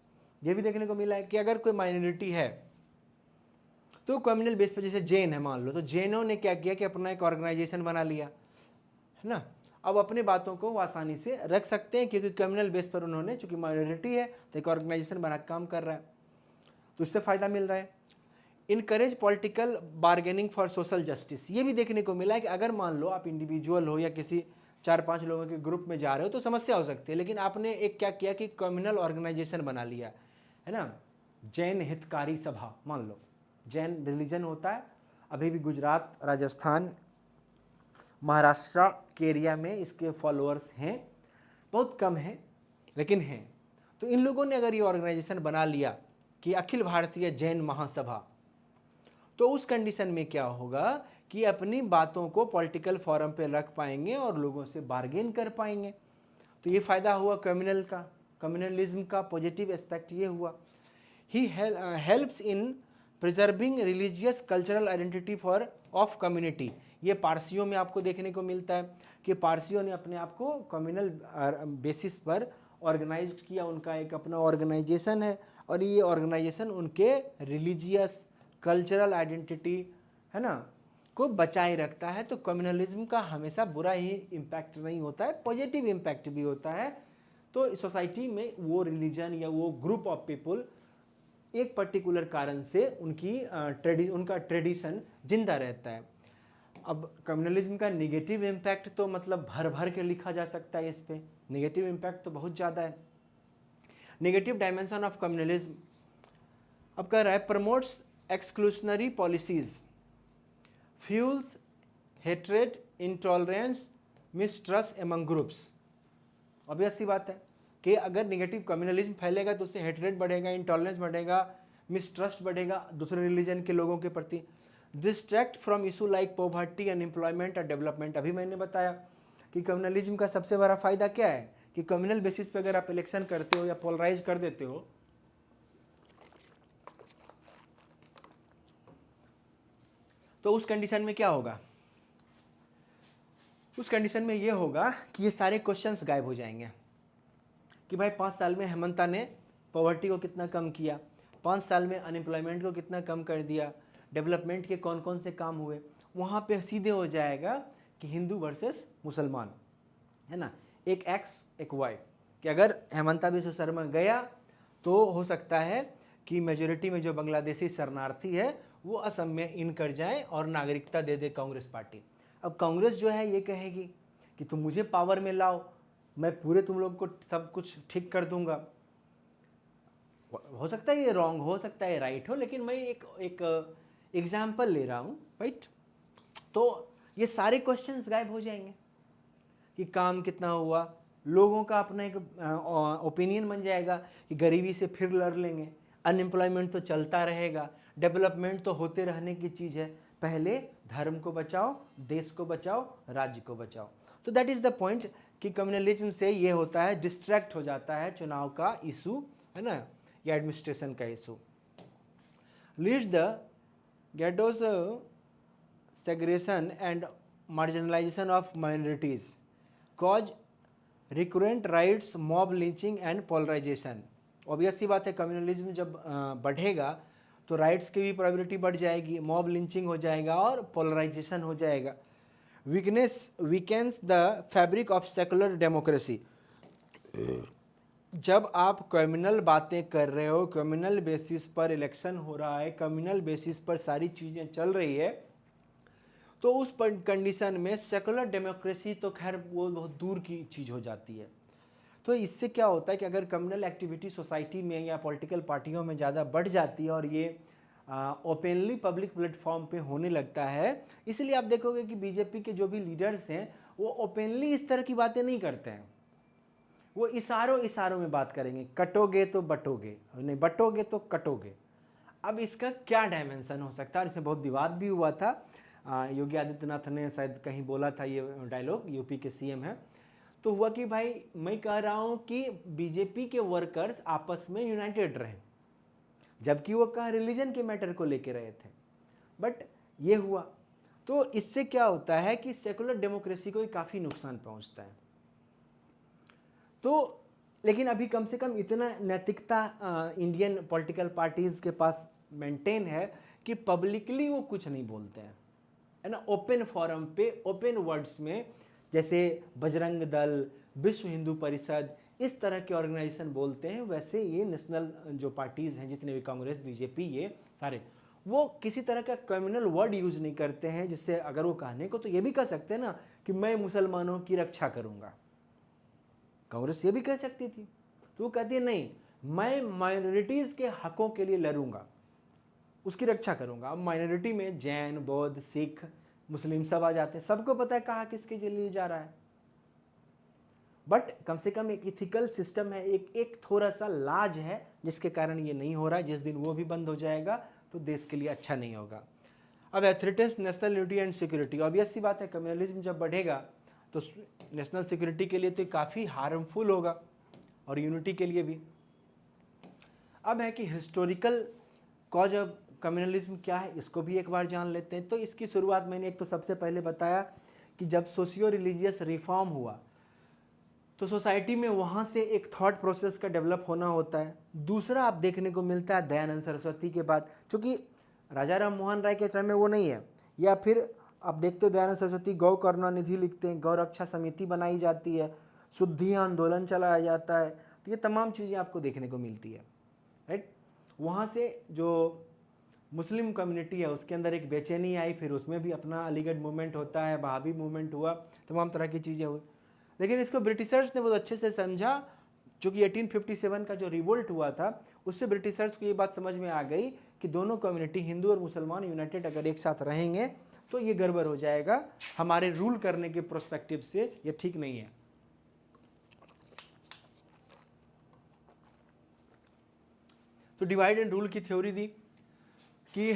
Speaker 1: ये भी देखने को मिला है कि अगर कोई माइनॉरिटी है तो कम्युनल बेस पर, जैसे जैन है मान लो, तो जैनों ने क्या किया कि अपना एक ऑर्गेनाइजेशन बना लिया, है ना। अब अपनी बातों को वो आसानी से रख सकते हैं क्योंकि कम्युनल बेस पर उन्होंने, चूंकि माइनॉरिटी है तो एक ऑर्गेनाइजेशन बना काम कर रहा है, तो इससे फ़ायदा मिल रहा है। Encourage political bargaining for social justice, ये भी देखने को मिला है कि अगर मान लो आप इंडिविजुअल हो या किसी 4-5 लोगों के ग्रुप में जा रहे हो तो समस्या हो सकती है, लेकिन आपने एक क्या किया कि कम्युनल ऑर्गेनाइजेशन बना लिया, है ना। जैन हितकारी सभा, मान लो जैन रिलीजन होता है, अभी भी गुजरात, राजस्थान, महाराष्ट्र के एरिया में इसके फॉलोअर्स हैं, बहुत कम हैं लेकिन हैं। तो इन लोगों ने अगर ये ऑर्गेनाइजेशन बना लिया कि अखिल भारतीय जैन महासभा, तो उस कंडीशन में क्या होगा कि अपनी बातों को पॉलिटिकल फोरम पे रख पाएंगे और लोगों से बार्गेन कर पाएंगे। तो ये फ़ायदा हुआ कम्युनल का, कम्युनलिज्म का पॉजिटिव एस्पेक्ट ये हुआ। He helps in preserving religious cultural identity for of community. ये पारसियों में आपको देखने को मिलता है कि पारसियों ने अपने आप को कम्युनल बेसिस पर ऑर्गेनाइज्ड किया, उनका एक अपना ऑर्गेनाइजेशन है और ये ऑर्गेनाइजेशन उनके रिलीजियस कल्चरल आइडेंटिटी, है ना, को बचाए रखता है। तो कम्युनलिज्म का हमेशा बुरा ही इम्पैक्ट नहीं होता है, पॉजिटिव इम्पैक्ट भी होता है। तो सोसाइटी में वो रिलीजन या वो ग्रुप ऑफ पीपल एक पर्टिकुलर कारण से उनका ट्रेडिशन जिंदा रहता है। अब कम्युनलिज्म का नेगेटिव इम्पैक्ट तो मतलब भर भर के लिखा जा सकता है, इस पे नेगेटिव इम्पैक्ट तो बहुत ज़्यादा है। नेगेटिव डायमेंशन ऑफ कम्युनलिज्म अब कह रहा है promotes exclusionary policies, fuels hatred, intolerance, mistrust among groups. Obvious सी बात है कि अगर नेगेटिव कम्युनलिज्म फैलेगा तो उससे हेट्रेड बढ़ेगा, इंटॉलरेंस बढ़ेगा, मिसट्रस्ट बढ़ेगा दूसरे रिलीजन के लोगों के प्रति। Distract from issue like poverty, unemployment और डेवलपमेंट। अभी मैंने बताया कि कम्युनलिज्म का सबसे बड़ा फायदा क्या है कि कम्युनल बेसिस पे अगर आप इलेक्शन करते हो या पोलराइज कर देते हो तो उस कंडीशन में क्या होगा, उस कंडीशन में ये होगा कि ये सारे क्वेश्चंस गायब हो जाएंगे कि भाई 5 साल में हेमंता ने पॉवर्टी को कितना कम किया, 5 साल में अनएम्प्लॉयमेंट को कितना कम कर दिया, डेवलपमेंट के कौन कौन से काम हुए। वहाँ पे सीधे हो जाएगा कि हिंदू वर्सेस मुसलमान, है ना, एक एक्स एक वाई, कि अगर हेमंता बिस्वा शर्मा गया तो हो सकता है कि मेजोरिटी में जो बांग्लादेशी शरणार्थी है वो असम में इन कर जाए और नागरिकता दे दे कांग्रेस पार्टी। अब कांग्रेस जो है ये कहेगी कि तुम मुझे पावर में लाओ, मैं पूरे तुम लोग को सब कुछ ठीक कर दूंगा। हो सकता है ये रॉन्ग हो सकता है राइट हो, लेकिन मैं एक एग्जाम्पल ले रहा हूँ, राइट। तो ये सारे क्वेश्चंस गायब हो जाएंगे कि काम कितना हुआ, लोगों का अपना एक ओपिनियन बन जाएगा कि गरीबी से फिर लड़ लेंगे, अनएम्प्लॉयमेंट तो चलता रहेगा, डेवलपमेंट तो होते रहने की चीज़ है, पहले धर्म को बचाओ, देश को बचाओ, राज्य को बचाओ। तो दैट इज़ द पॉइंट कि कम्युनलिज्म से ये होता है, डिस्ट्रैक्ट हो जाता है चुनाव का इशू, है ना, या एडमिनिस्ट्रेशन का issue. Leads the ghettos segregation and marginalization of minorities, cause recurrent riots, mob lynching and polarization। Obvious सी बात है कम्युनलिज्म जब बढ़ेगा तो राइट्स की भी प्रोबेबिलिटी बढ़ जाएगी, मॉब लिंचिंग हो जाएगा और पोलराइजेशन हो जाएगा। Weakens the fabric of secular democracy. जब आप कम्युनल बातें कर रहे हो, कम्युनल बेसिस पर इलेक्शन हो रहा है, कम्युनल बेसिस पर सारी चीज़ें चल रही है, तो उस कंडीशन में सेकुलर डेमोक्रेसी तो खैर वो बहुत दूर की चीज़ हो जाती है। तो इससे क्या होता है कि अगर कम्युनल एक्टिविटी सोसाइटी में या पॉलिटिकल पार्टियों में ज़्यादा बढ़ जाती है और ये ओपनली पब्लिक प्लेटफॉर्म पे होने लगता है, इसलिए आप देखोगे कि बीजेपी के जो भी लीडर्स हैं वो ओपनली इस तरह की बातें नहीं करते हैं, वो इशारों में बात करेंगे, कटोगे तो बटोगे, नहीं बटोगे तो कटोगे। अब इसका क्या डायमेंशन हो सकता है, इसमें बहुत विवाद भी हुआ था योगी आदित्यनाथ ने शायद कहीं बोला था ये डायलॉग, यूपी के सीएम है। तो हुआ कि भाई मैं कह रहा हूँ कि बीजेपी के वर्कर्स आपस में यूनाइटेड रहें, जबकि वो कहा रिलीजन के मैटर को लेके रहे थे, बट ये हुआ। तो इससे क्या होता है कि सेकुलर डेमोक्रेसी को काफ़ी नुकसान पहुंचता है। तो लेकिन अभी कम से कम इतना नैतिकता इंडियन पॉलिटिकल पार्टीज़ के पास मेंटेन है कि पब्लिकली वो कुछ नहीं बोलते हैं, है ना, ओपन फोरम पे ओपन वर्ड्स में, जैसे बजरंग दल, विश्व हिंदू परिषद, इस तरह के ऑर्गेनाइजेशन बोलते हैं, वैसे ये नेशनल जो पार्टीज़ हैं जितने भी, कांग्रेस, बीजेपी, ये सारे, वो किसी तरह का कम्युनल वर्ड यूज नहीं करते हैं, जिससे अगर वो कहने को तो ये भी कह सकते हैं ना कि मैं मुसलमानों की रक्षा करूंगा, कांग्रेस ये भी कह सकती थी। तो वो कहती है नहीं, मैं माइनॉरिटीज़ के हकों के लिए लड़ूंगा, उसकी रक्षा करूंगा। अब माइनॉरिटी में जैन, बौद्ध, सिख, मुस्लिम सब आ जाते हैं, सबको पता है कहाँ किसके लिए जा रहा है, बट कम से कम एक इथिकल सिस्टम है, एक थोड़ा सा लाज है, जिसके कारण ये नहीं हो रहा है। जिस दिन वो भी बंद हो जाएगा तो देश के लिए अच्छा नहीं होगा। अब threatens national unity and security, obvious सी बात है, कम्युनलिज्म जब बढ़ेगा तो नेशनल सिक्योरिटी के लिए तो काफ़ी हार्मफुल होगा और यूनिटी के लिए भी। अब है कि हिस्टोरिकल कॉज ऑफ कम्युनलिज्म क्या है, इसको भी एक बार जान लेते हैं। तो इसकी शुरुआत मैंने एक तो सबसे पहले बताया कि जब सोशियो रिलीजियस रिफॉर्म हुआ तो सोसाइटी में वहाँ से एक थॉट प्रोसेस का डेवलप होना होता है। दूसरा आप देखने को मिलता है दयानंद सरस्वती के बाद, क्योंकि राजा राम मोहन राय के टाइम में वो नहीं है, या फिर आप देखते हो दयानंद सरस्वती गौ करुणानिधि लिखते हैं, गौ रक्षा समिति बनाई जाती है, शुद्धि आंदोलन चलाया जाता है, तो ये तमाम चीज़ें आपको देखने को मिलती है, राइट। वहाँ से जो मुस्लिम कम्युनिटी है उसके अंदर एक बेचैनी आई, फिर उसमें भी अपना अलीगढ़ मूवमेंट होता है, वहाबी मूवमेंट हुआ, तमाम तरह की चीज़ें हुई। लेकिन इसको ब्रिटिशर्स ने बहुत अच्छे से समझा, चूँकि 1857 का जो रिवोल्ट हुआ था उससे ब्रिटिशर्स को ये बात समझ में आ गई कि दोनों कम्युनिटी, हिंदू और मुसलमान, यूनाइटेड अगर एक साथ रहेंगे तो ये गड़बड़ हो जाएगा, हमारे रूल करने के प्रोस्पेक्टिव से ये ठीक नहीं है। तो डिवाइड एंड रूल की थ्योरी दी कि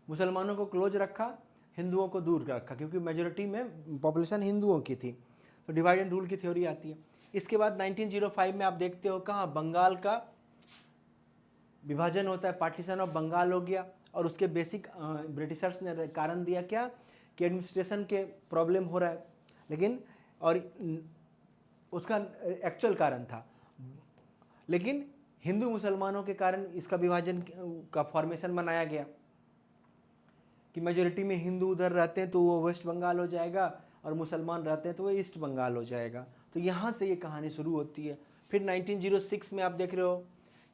Speaker 1: मुसलमानों को क्लोज रखा, हिंदुओं को दूर रखा, क्योंकि मेजोरिटी में पॉपुलेशन हिंदुओं की थी, तो डिवाइड एंड रूल की थ्योरी आती है। इसके बाद 1905 में आप देखते हो कहाँ बंगाल का विभाजन होता है, पार्टीशन ऑफ बंगाल हो गया, और उसके बेसिक ब्रिटिशर्स ने कारण दिया क्या कि एडमिनिस्ट्रेशन के प्रॉब्लम हो रहा है, लेकिन और उसका एक्चुअल कारण था, लेकिन हिंदू मुसलमानों के कारण इसका विभाजन का फॉर्मेशन बनाया गया कि मेजोरिटी में हिंदू उधर रहते हैं तो वो वेस्ट बंगाल हो जाएगा, और मुसलमान रहते हैं तो वो ईस्ट बंगाल हो जाएगा। तो यहाँ से ये कहानी शुरू होती है। फिर 1906 में आप देख रहे हो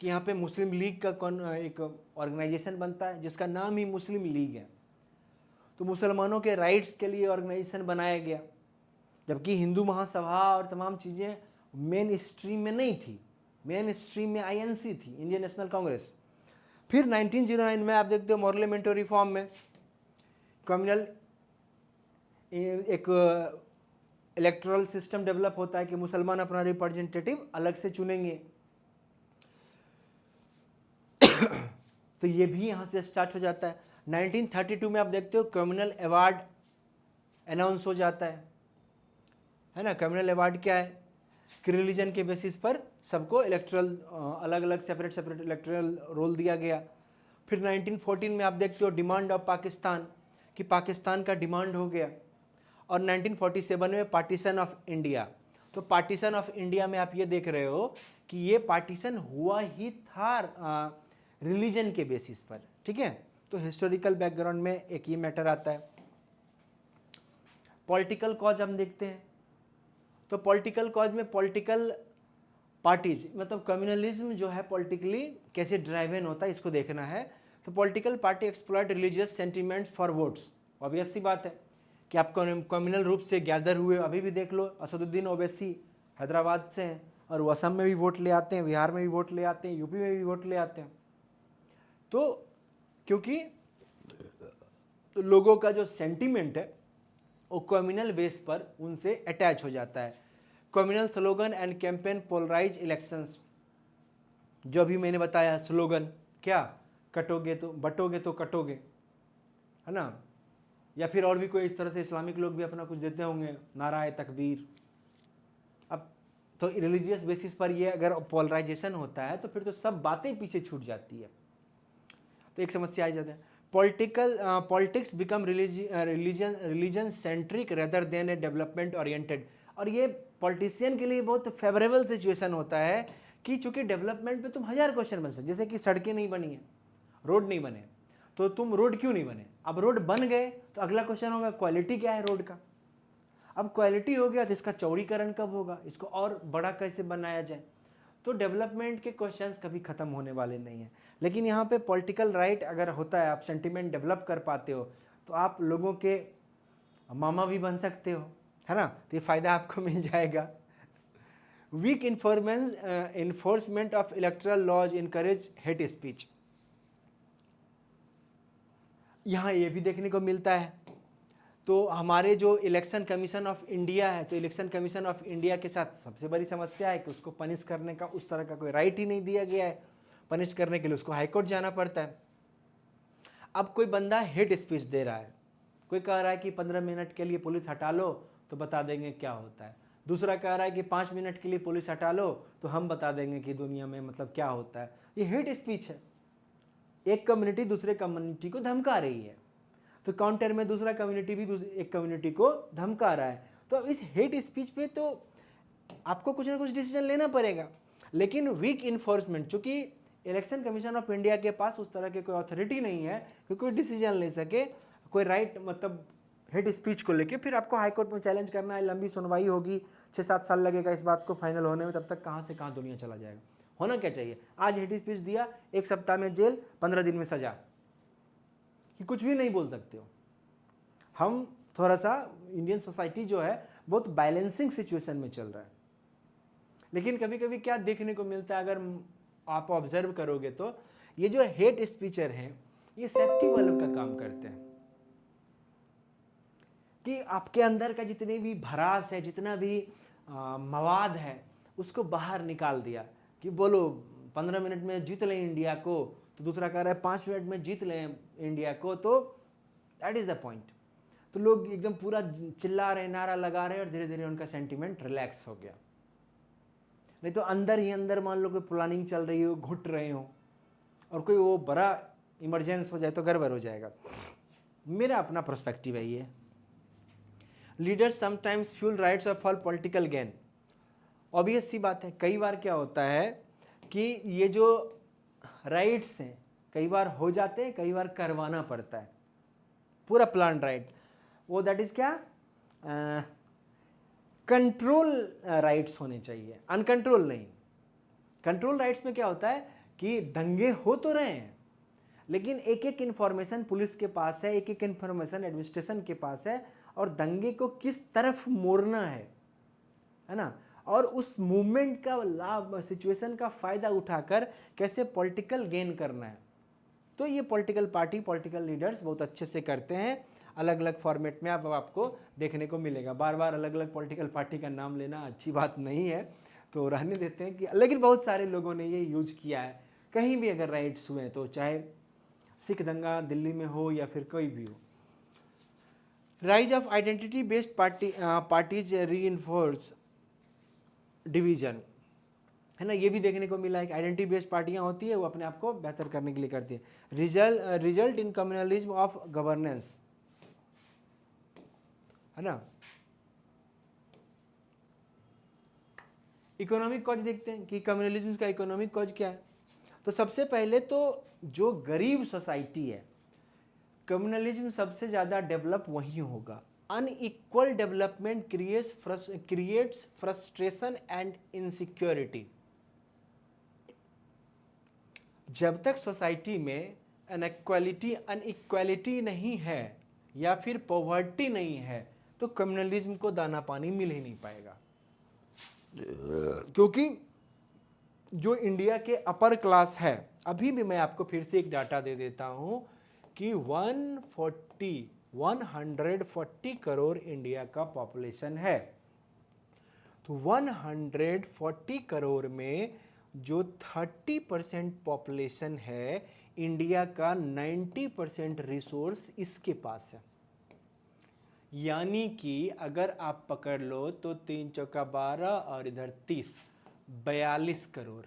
Speaker 1: कि यहाँ पे मुस्लिम लीग का एक ऑर्गेनाइजेशन बनता है जिसका नाम ही मुस्लिम लीग है। तो मुसलमानों के राइट्स के लिए ऑर्गेनाइजेशन बनाया गया, जबकि हिंदू महासभा और तमाम चीज़ें मेन स्ट्रीम में नहीं थी, मेन स्ट्रीम में आईएनसी थी, इंडियन नेशनल कांग्रेस। फिर 1909 में आप देखते हो पार्लियामेंट्री रिफॉर्म में कम्युनल एक इलेक्टोरल सिस्टम डेवलप होता है कि मुसलमान अपना रिप्रेजेंटेटिव अलग से चुनेंगे। तो ये भी यहाँ से स्टार्ट हो जाता है। 1932 में आप देखते हो कम्युनल अवार्ड अनाउंस हो जाता है ना। कम्युनल अवार्ड क्या है कि रिलीजन के बेसिस पर सबको इलेक्टोरल अलग अलग सेपरेट इलेक्टोरल रोल दिया गया। फिर 1914 में आप देखते हो डिमांड ऑफ पाकिस्तान, कि पाकिस्तान का डिमांड हो गया। और 1947 में पार्टीशन ऑफ इंडिया। तो पार्टीशन ऑफ इंडिया में आप ये देख रहे हो कि ये पार्टीशन हुआ ही था रिलीजन के बेसिस पर, ठीक है। तो हिस्टोरिकल बैकग्राउंड में एक ये मैटर आता है। पॉलिटिकल कॉज हम देखते हैं, तो पॉलिटिकल कॉज में पॉलिटिकल पार्टीज, मतलब कम्युनलिज्म जो है पॉलिटिकली कैसे ड्राइवन होता है इसको देखना है। तो political party exploit religious sentiments for votes. Obvious सी बात है कि आप कम्युनल रूप से गैदर हुए, अभी भी देख लो असदुद्दीन ओवैसी हैदराबाद से हैं और वो असम में भी वोट ले आते हैं, बिहार में भी वोट ले आते हैं, यूपी में भी वोट ले आते हैं। तो क्योंकि लोगों का जो सेंटिमेंट है वो कम्युनल बेस पर उनसे अटैच हो जाता है। Communal slogan and campaign polarise elections, जो अभी मैंने बताया स्लोगन क्या, कटोगे तो बटोगे तो कटोगे, है ना, या फिर और भी कोई इस तरह से इस्लामिक लोग भी अपना कुछ देते होंगे, नाराए तकबीर। अब तो रिलीजियस बेसिस पर ये अगर पोलराइजेशन होता है तो फिर तो सब बातें पीछे छूट जाती है, तो एक समस्या आ जाता है। Politics become religion centric rather than a development oriented. और ये पॉलिटिशियन के लिए बहुत फेवरेबल सिचुएशन होता है कि चूंकि डेवलपमेंट पे तुम हजार क्वेश्चन बन सकते, जैसे कि सड़कें नहीं बनी है, रोड नहीं बने, तो तुम रोड क्यों नहीं बने, अब रोड बन गए तो अगला क्वेश्चन होगा क्वालिटी क्या है रोड का। अब क्वालिटी हो गया तो इसका चौड़ीकरण कब होगा, इसको और बड़ा कैसे बनाया जाए। तो डेवलपमेंट के क्वेश्चंस कभी खत्म होने वाले नहीं हैं। लेकिन यहाँ पे पॉलिटिकल राइट अगर होता है, आप सेंटिमेंट डेवलप कर पाते हो, तो आप लोगों के मामा भी बन सकते हो, है ना, तो ये फायदा आपको मिल जाएगा। Weak enforcement of electoral laws encourage hate speech. यहाँ ये भी देखने को मिलता है। तो हमारे जो इलेक्शन कमीशन ऑफ इंडिया है, तो इलेक्शन कमीशन ऑफ इंडिया के साथ सबसे बड़ी समस्या है कि उसको पनिश करने का उस तरह का कोई राइट ही नहीं दिया गया है। पनिश करने के लिए उसको हाईकोर्ट जाना पड़ता है। अब कोई बंदा हेट स्पीच दे रहा है, कोई कह रहा है कि 15 मिनट के लिए पुलिस हटा लो तो बता देंगे क्या होता है, दूसरा कह रहा है कि 5 मिनट के लिए पुलिस हटा लो तो हम बता देंगे कि दुनिया में मतलब क्या होता है। ये हेट स्पीच है। एक कम्युनिटी दूसरे कम्युनिटी को धमका रही है, तो काउंटर में दूसरा कम्युनिटी भी एक कम्युनिटी को धमका रहा है। तो अब इस हेट स्पीच पे तो आपको कुछ ना कुछ डिसीजन लेना पड़ेगा। लेकिन वीक इन्फोर्समेंट, चूंकि इलेक्शन कमीशन ऑफ इंडिया के पास उस तरह की कोई अथॉरिटी नहीं है कि कोई डिसीजन ले सके, कोई राइट मतलब हेट स्पीच को लेके, फिर आपको हाईकोर्ट में चैलेंज करना है, लंबी सुनवाई होगी, 6-7 साल लगेगा इस बात को फाइनल होने में, तब तक कहाँ से कहाँ दुनिया चला जाएगा। होना क्या चाहिए, आज हेट स्पीच दिया, 1 सप्ताह में जेल, 15 दिन में सजा, कि कुछ भी नहीं बोल सकते हो। हम थोड़ा सा इंडियन सोसाइटी जो है बहुत बैलेंसिंग सिचुएशन में चल रहा है। लेकिन कभी कभी क्या देखने को मिलता है, अगर आप ऑब्जर्व करोगे तो ये जो हेट स्पीचर हैं ये सेफ्टी वालों का काम करते हैं, कि आपके अंदर का जितने भी भरास है, जितना भी मवाद है, उसको बाहर निकाल दिया कि बोलो 15 मिनट में जीत लें इंडिया को, तो दूसरा कह रहा है 5 मिनट में जीत लें इंडिया को, तो दैट इज द पॉइंट। तो लोग एकदम पूरा चिल्ला रहे, नारा लगा रहे, और धीरे धीरे उनका सेंटिमेंट रिलैक्स हो गया। नहीं तो अंदर ही अंदर मान लो कोई प्लानिंग चल रही हो, घुट रहे हो, और कोई वो बड़ा इमरजेंस हो जाए तो गड़बड़ हो जाएगा। मेरा अपना पर्सपेक्टिव है ये। लीडर्स समटाइम्स फ्यूल राइट्स और फॉर पॉलिटिकल गेन। ऑब्वियस सी बात है, कई बार क्या होता है कि ये जो राइट्स हैं कई बार हो जाते हैं, कई बार करवाना पड़ता है पूरा प्लान राइट। वो दैट इज क्या, कंट्रोल राइट्स होने चाहिए, अनकंट्रोल नहीं। कंट्रोल राइट्स में क्या होता है कि दंगे हो तो रहे हैं, लेकिन एक एक इन्फॉर्मेशन पुलिस के पास है, एक एक इन्फॉर्मेशन एडमिनिस्ट्रेशन के पास है, और दंगे को किस तरफ मोड़ना है ना, और उस मूवमेंट का लाभ, सिचुएशन का फायदा उठाकर कैसे पॉलिटिकल गेन करना है। तो ये पॉलिटिकल पार्टी, पॉलिटिकल लीडर्स बहुत अच्छे से करते हैं। अलग अलग फॉर्मेट में आपको देखने को मिलेगा। बार बार अलग अलग पॉलिटिकल पार्टी का नाम लेना अच्छी बात नहीं है, तो रहने देते हैं कि, लेकिन बहुत सारे लोगों ने ये यूज किया है। कहीं भी अगर राइट्स हुए, तो चाहे सिख दंगा दिल्ली में हो या फिर कोई भी हो। Rise of identity based parties reinforce division, है ना, ये भी देखने को मिला है कि आइडेंटिटी बेस्ड पार्टियां होती है, वो अपने आप को बेहतर करने के लिए करती है। Result in communalism of governance, है ना। इकोनॉमिक कॉज देखते हैं कि कम्युनलिज्म का इकोनॉमिक कॉज क्या है। तो सबसे पहले तो जो गरीब सोसाइटी है, कम्युनलिज्म सबसे ज़्यादा डेवलप वहीं होगा। Unequal development creates frustration and insecurity. जब तक सोसाइटी में अनइक्वालिटी नहीं है या फिर पॉवर्टी नहीं है, तो कम्युनलिज्म को दाना पानी मिल ही नहीं पाएगा। क्योंकि जो इंडिया के अपर क्लास है, अभी भी मैं आपको फिर से एक डाटा दे देता हूं कि 140 करोड़ इंडिया का पॉपुलेशन है। तो 140 करोड़ में जो 30% पॉपुलेशन है, इंडिया का 90% रिसोर्स इसके पास है। यानी कि अगर आप पकड़ लो तो 3 चौका 12 और इधर 30, 42 करोड़,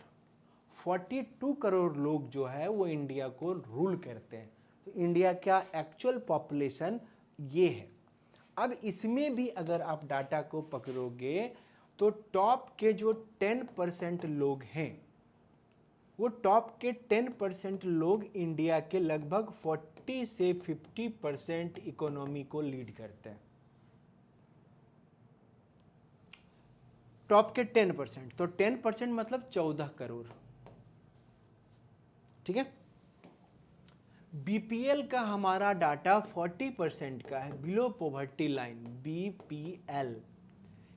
Speaker 1: 42 करोड़ लोग जो है वो इंडिया को रूल करते हैं। तो इंडिया का एक्चुअल पॉपुलेशन ये है। अब इसमें भी अगर आप डाटा को पकड़ोगे तो टॉप के जो 10% लोग हैं, वो टॉप के 10% लोग इंडिया के लगभग 40 से 50% इकोनॉमी को लीड करते हैं। टॉप के 10%, तो 10% मतलब 14 करोड़। ठीक है। बीपीएल का हमारा डाटा 40% का है, बिलो पॉवर्टी लाइन, बीपीएल,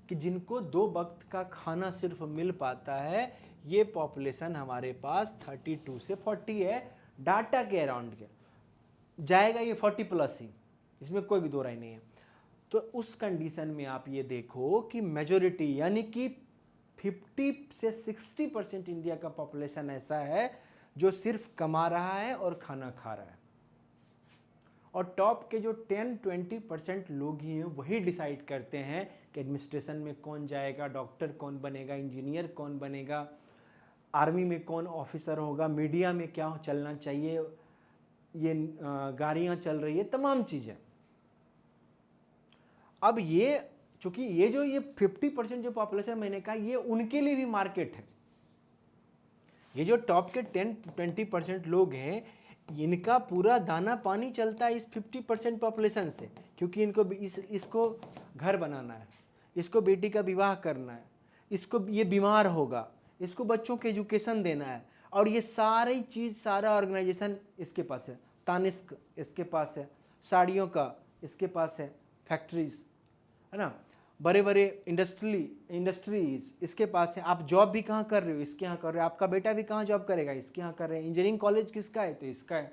Speaker 1: कि जिनको 2 वक्त का खाना सिर्फ मिल पाता है, ये पॉपुलेशन हमारे पास 32 से 40 है। डाटा के अराउंड के जाएगा ये 40 प्लस ही, इसमें कोई भी दो राय नहीं है। तो उस कंडीशन में आप ये देखो कि मेजोरिटी यानी कि 50 से 60% इंडिया का पॉपुलेशन ऐसा है जो सिर्फ कमा रहा है और खाना खा रहा है, और टॉप के जो 10-20% लोग ही हैं वही डिसाइड करते हैं कि एडमिनिस्ट्रेशन में कौन जाएगा, डॉक्टर कौन बनेगा, इंजीनियर कौन बनेगा, आर्मी में कौन ऑफिसर होगा, मीडिया में क्या चलना चाहिए, ये गाड़ियाँ चल रही है, तमाम चीज़ें। अब ये चूंकि ये 50% जो पॉपुलेशन मैंने कहा ये उनके लिए भी मार्केट है। ये जो टॉप के 10-20% लोग हैं, इनका पूरा दाना पानी चलता है इस 50% पॉपुलेशन से, क्योंकि इनको इसको घर बनाना है, इसको बेटी का विवाह करना है, इसको ये बीमार होगा, इसको बच्चों को एजुकेशन देना है, और ये सारी चीज़, सारा ऑर्गेनाइजेशन इसके पास है। तानिस्क इसके पास है, साड़ियों का इसके पास है, फैक्ट्रीज है ना, बड़े बड़े इंडस्ट्रीज इसके पास है। आप जॉब भी कहाँ कर रहे हो, इसके यहाँ कर रहे हो। आपका बेटा भी कहाँ जॉब करेगा, इसके यहाँ कर रहे हैं। इंजीनियरिंग कॉलेज किसका है, तो इसका है।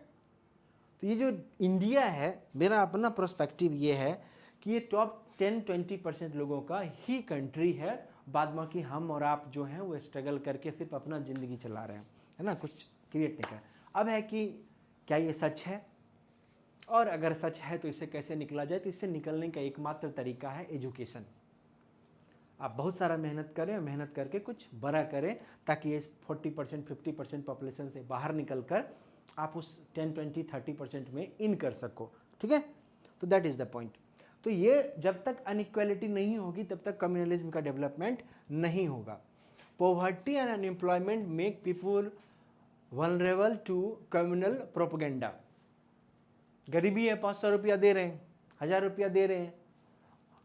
Speaker 1: तो ये जो इंडिया है, मेरा अपना पर्सपेक्टिव ये है कि ये टॉप 10-20% लोगों का ही कंट्री है। बाद बाकी हम और आप जो हैं वो स्ट्रगल करके सिर्फ अपना ज़िंदगी चला रहे हैं, है ना, कुछ क्रिएट नहीं कर। अब है कि क्या ये सच है, और अगर सच है तो इससे कैसे निकला जाए। तो इससे निकलने का एकमात्र तरीका है एजुकेशन। आप बहुत सारा मेहनत करें, मेहनत करके कुछ बड़ा करें, ताकि ये 40% 50% पॉपुलेशन से बाहर निकल कर आप उस 10-20-30% में इन कर सको। ठीक है, तो दैट इज़ द पॉइंट। तो ये जब तक अनइक्वालिटी नहीं होगी तब तक कम्युनलिज्म का डेवलपमेंट नहीं होगा। Poverty and unemployment make people vulnerable to communal propaganda. गरीबी है, 500 रुपया दे रहे हैं, 1000 रुपया दे रहे हैं,